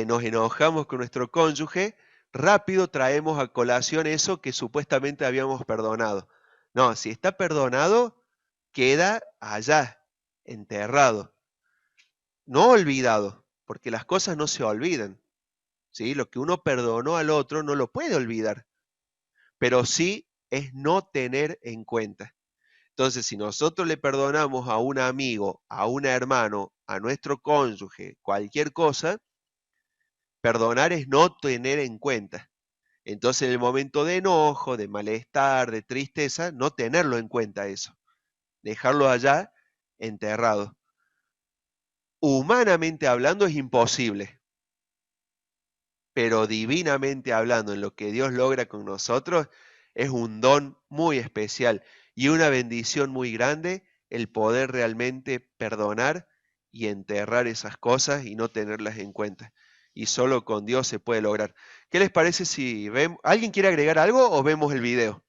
nos enojamos con nuestro cónyuge, rápido traemos a colación eso que supuestamente habíamos perdonado. No, si está perdonado, queda allá, enterrado, no olvidado, porque las cosas no se olvidan. ¿Sí? Lo que uno perdonó al otro no lo puede olvidar, pero sí es no tener en cuenta. Entonces, si nosotros le perdonamos a un amigo, a un hermano, a nuestro cónyuge, cualquier cosa, perdonar es no tener en cuenta. Entonces, en el momento de enojo, de malestar, de tristeza, no tenerlo en cuenta eso. Dejarlo allá enterrado. Humanamente hablando es imposible, pero divinamente hablando, en lo que Dios logra con nosotros, es un don muy especial y una bendición muy grande el poder realmente perdonar y enterrar esas cosas y no tenerlas en cuenta. Y solo con Dios se puede lograr. ¿Qué les parece si vemos? ¿Alguien quiere agregar algo o vemos el video?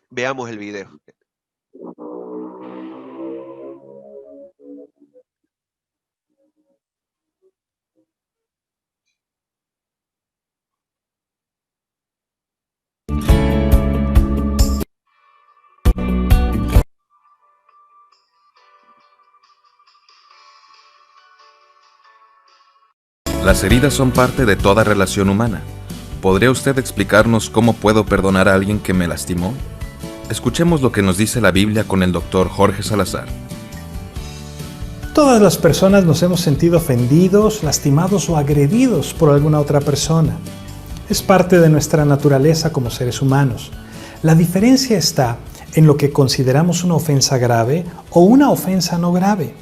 Veamos el video. Las heridas son parte de toda relación humana. ¿Podría usted explicarnos cómo puedo perdonar a alguien que me lastimó? Escuchemos lo que nos dice la Biblia con el Dr. Jorge Salazar. Todas las personas nos hemos sentido ofendidos, lastimados o agredidos por alguna otra persona. Es parte de nuestra naturaleza como seres humanos. La diferencia está en lo que consideramos una ofensa grave o una ofensa no grave.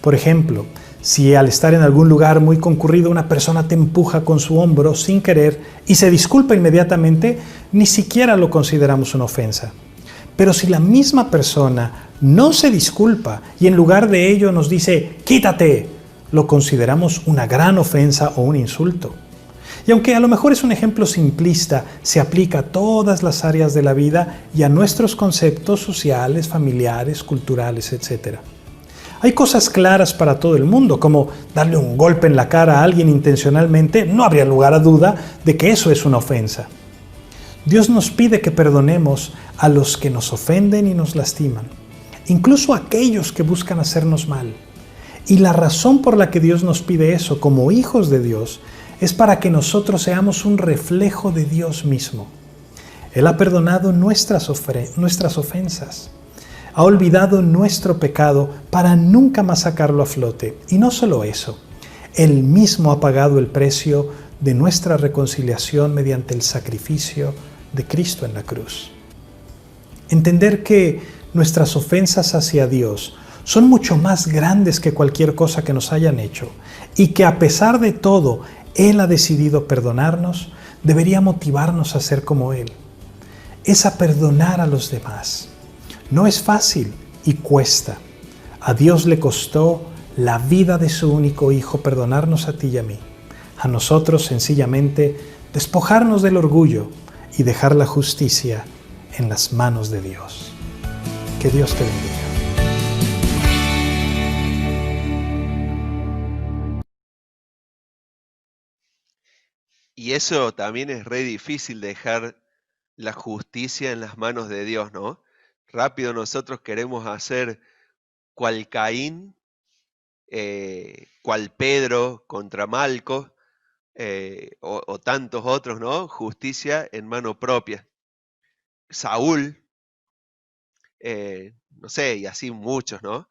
Por ejemplo, si al estar en algún lugar muy concurrido una persona te empuja con su hombro sin querer y se disculpa inmediatamente, ni siquiera lo consideramos una ofensa. Pero si la misma persona no se disculpa y en lugar de ello nos dice ¡quítate!, lo consideramos una gran ofensa o un insulto. Y aunque a lo mejor es un ejemplo simplista, se aplica a todas las áreas de la vida y a nuestros conceptos sociales, familiares, culturales, etc. Hay cosas claras para todo el mundo, como darle un golpe en la cara a alguien intencionalmente, no habría lugar a duda de que eso es una ofensa. Dios nos pide que perdonemos a los que nos ofenden y nos lastiman, incluso a aquellos que buscan hacernos mal. Y la razón por la que Dios nos pide eso como hijos de Dios es para que nosotros seamos un reflejo de Dios mismo. Él ha perdonado nuestras ofensas. Ha olvidado nuestro pecado para nunca más sacarlo a flote. Y no solo eso, Él mismo ha pagado el precio de nuestra reconciliación mediante el sacrificio de Cristo en la cruz. Entender que nuestras ofensas hacia Dios son mucho más grandes que cualquier cosa que nos hayan hecho y que a pesar de todo, Él ha decidido perdonarnos, debería motivarnos a ser como Él. Es a perdonar a los demás. No es fácil y cuesta. A Dios le costó la vida de su único Hijo perdonarnos a ti y a mí. A nosotros sencillamente despojarnos del orgullo y dejar la justicia en las manos de Dios. Que Dios te bendiga. Y eso también es re difícil, dejar la justicia en las manos de Dios, ¿no? Rápido nosotros queremos hacer cual Caín, cual Pedro contra Malco, o tantos otros, ¿no? Justicia en mano propia. Saúl, no sé, y así muchos, ¿no?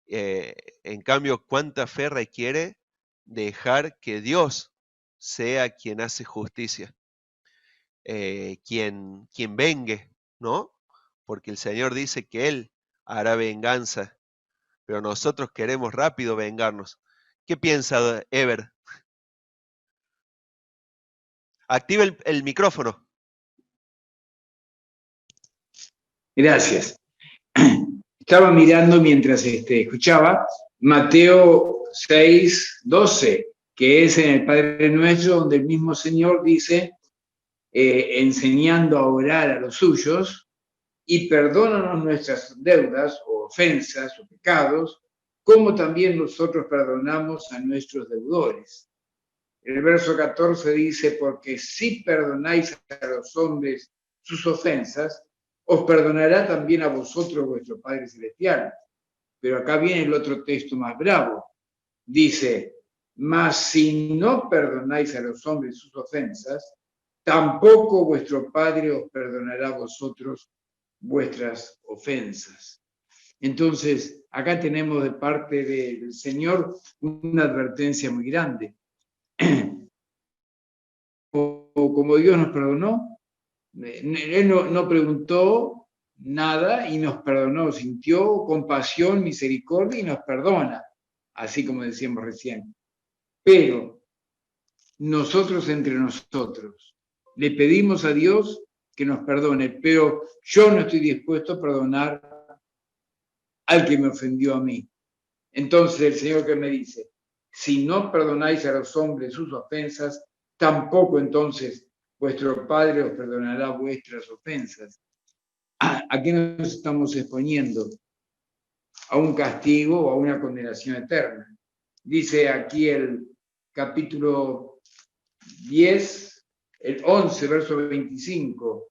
En cambio, ¿cuánta fe requiere dejar que Dios sea quien hace justicia? Quien vengue, ¿no? Porque el Señor dice que Él hará venganza, pero nosotros queremos rápido vengarnos. ¿Qué piensa Ever? Activa el micrófono. Gracias. Estaba mirando mientras escuchaba Mateo 6:12, que es en el Padre Nuestro, donde el mismo Señor dice, enseñando a orar a los suyos, y perdónanos nuestras deudas o ofensas o pecados, como también nosotros perdonamos a nuestros deudores. El verso 14 dice, porque si perdonáis a los hombres sus ofensas, os perdonará también a vosotros vuestro Padre Celestial. Pero acá viene el otro texto más bravo. Dice, mas si no perdonáis a los hombres sus ofensas, tampoco vuestro Padre os perdonará a vosotros vuestras ofensas. Entonces, acá tenemos de parte del Señor una advertencia muy grande. Como Dios nos perdonó, Él no preguntó nada y nos perdonó, sintió compasión, misericordia y nos perdona, así como decíamos recién. Pero nosotros entre nosotros le pedimos a Dios que nos perdone, pero yo no estoy dispuesto a perdonar al que me ofendió a mí. Entonces el Señor que me dice, si no perdonáis a los hombres sus ofensas, tampoco entonces vuestro Padre os perdonará vuestras ofensas. ¿A qué nos estamos exponiendo? A un castigo o a una condenación eterna. Dice aquí el capítulo 10, el 11, verso 25.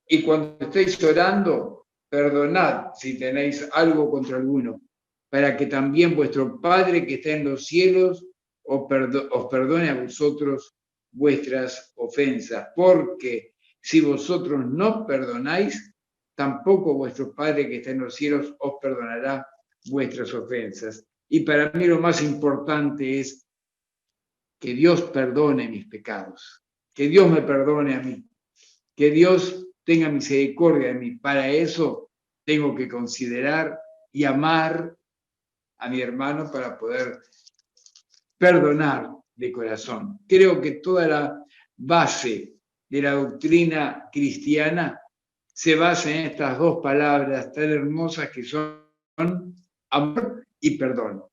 Y cuando estéis orando, perdonad si tenéis algo contra alguno, para que también vuestro Padre que está en los cielos os perdone a vosotros vuestras ofensas, porque si vosotros no perdonáis, tampoco vuestro Padre que está en los cielos os perdonará vuestras ofensas. Y para mí lo más importante es que Dios perdone mis pecados, que Dios me perdone a mí, que Dios tenga misericordia de mí. Para eso tengo que considerar y amar a mi hermano para poder perdonar de corazón. Creo que toda la base de la doctrina cristiana se basa en estas dos palabras tan hermosas que son amor y perdón.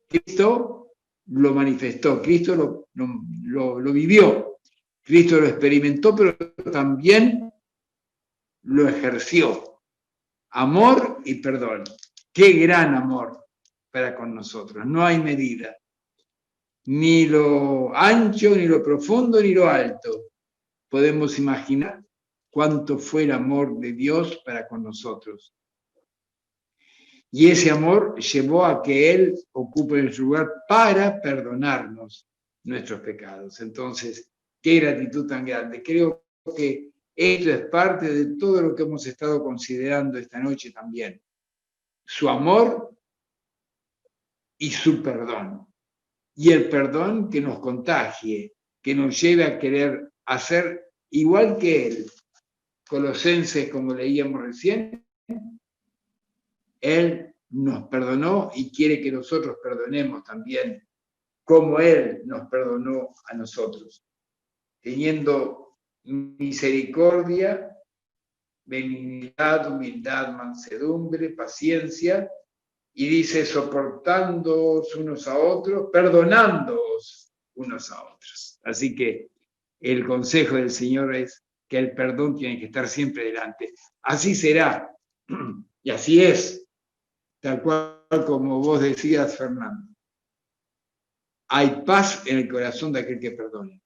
Cristo lo manifestó, Cristo lo vivió, Cristo lo experimentó, pero también lo ejerció. Amor y perdón. Qué gran amor para con nosotros. No hay medida. Ni lo ancho, ni lo profundo, ni lo alto. Podemos imaginar cuánto fue el amor de Dios para con nosotros. Y ese amor llevó a que Él ocupe nuestro lugar para perdonarnos nuestros pecados. Entonces, qué gratitud tan grande. Creo que esto es parte de todo lo que hemos estado considerando esta noche también. Su amor y su perdón. Y el perdón que nos contagie, que nos lleve a querer hacer igual que Él. Colosenses, como leíamos recién, Él nos perdonó y quiere que nosotros perdonemos también, como Él nos perdonó a nosotros, teniendo misericordia, benignidad, humildad, mansedumbre, paciencia, y dice, soportándoos unos a otros, perdonándoos unos a otros. Así que el consejo del Señor es que el perdón tiene que estar siempre delante. Así será, y así es, tal cual como vos decías, Fernando. Hay paz en el corazón de aquel que perdona.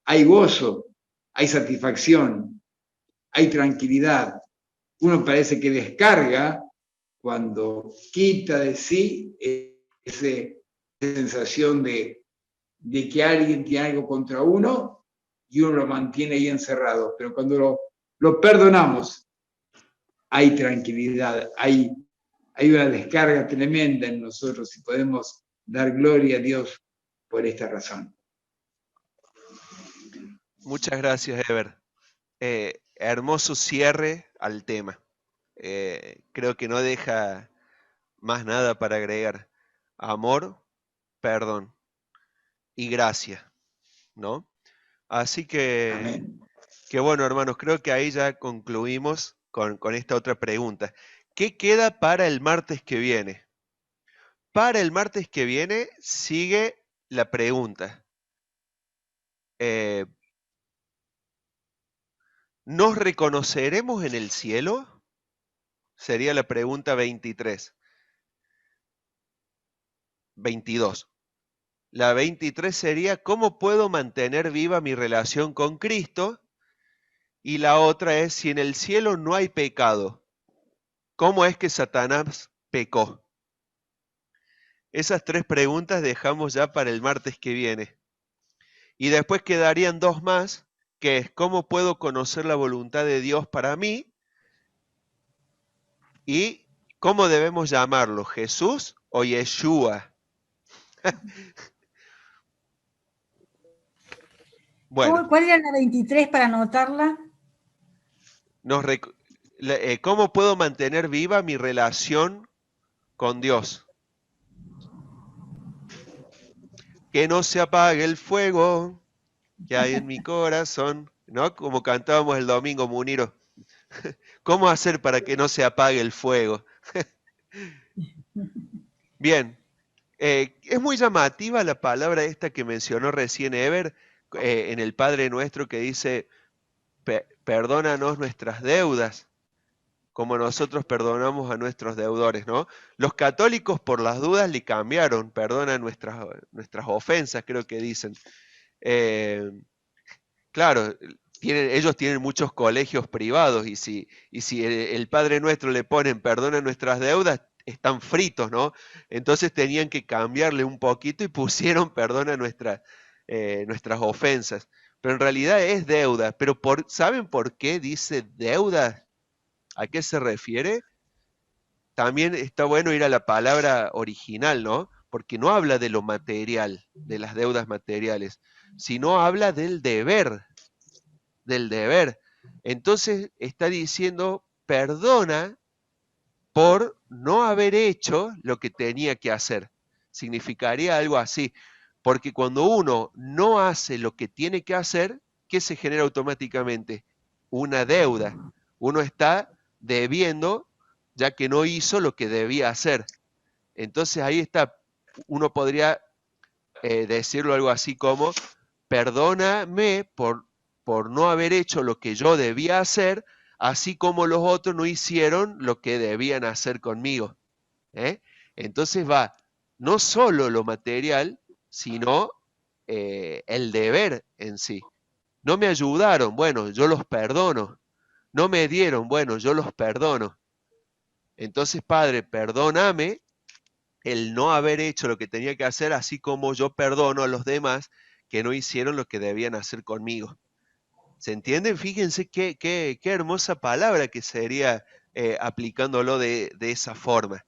Hay gozo, hay satisfacción, hay tranquilidad. Uno parece que descarga cuando quita de sí ese sensación de que alguien tiene algo contra uno y uno lo mantiene ahí encerrado. Pero cuando lo perdonamos, hay tranquilidad, hay una descarga tremenda en nosotros y podemos dar gloria a Dios por esta razón. Muchas gracias, Ever. Hermoso cierre al tema. Creo que no deja más nada para agregar. Amor, perdón y gracia, ¿no? Así que, Amén. bueno, hermanos, creo que ahí ya concluimos con esta otra pregunta. ¿Qué queda para el martes que viene? Para el martes que viene sigue la pregunta. ¿Nos reconoceremos en el cielo? Sería la pregunta 23. 22. La 23 sería, ¿cómo puedo mantener viva mi relación con Cristo? Y la otra es, si en el cielo no hay pecado, ¿cómo es que Satanás pecó? Esas tres preguntas dejamos ya para el martes que viene. Y después quedarían dos más, que es, ¿cómo puedo conocer la voluntad de Dios para mí? Y, ¿cómo debemos llamarlo? ¿Jesús o Yeshua? Bueno, ¿Cuál era la 23 para anotarla? ¿cómo puedo mantener viva mi relación con Dios? Que no se apague el fuego que hay en mi corazón, ¿no? Como cantábamos el domingo, Muniro. ¿Cómo hacer para que no se apague el fuego? Bien, es muy llamativa la palabra esta que mencionó recién Ever en el Padre Nuestro, que dice, perdónanos nuestras deudas, como nosotros perdonamos a nuestros deudores, ¿no? Los católicos por las dudas le cambiaron, perdona nuestras ofensas, creo que dicen. Claro, ellos tienen muchos colegios privados y si el Padre Nuestro le ponen perdona nuestras deudas, están fritos, ¿no? Entonces tenían que cambiarle un poquito y pusieron perdona nuestras ofensas. Pero en realidad es deuda. Pero ¿saben por qué dice deuda? ¿A qué se refiere? También está bueno ir a la palabra original, ¿no? Porque no habla de lo material, de las deudas materiales, sino habla del deber, Entonces está diciendo, perdona por no haber hecho lo que tenía que hacer. Significaría algo así, porque cuando uno no hace lo que tiene que hacer, ¿qué se genera automáticamente? Una deuda. Uno está debiendo ya que no hizo lo que debía hacer. Entonces ahí está, uno podría decirlo algo así como, perdóname por no haber hecho lo que yo debía hacer, así como los otros no hicieron lo que debían hacer conmigo. Entonces va no solo lo material, sino el deber en sí. No me ayudaron, bueno, yo los perdono. No me dieron, bueno, yo los perdono. Entonces, Padre, perdóname el no haber hecho lo que tenía que hacer, así como yo perdono a los demás que no hicieron lo que debían hacer conmigo. ¿Se entienden? Fíjense qué hermosa palabra que sería aplicándolo de esa forma.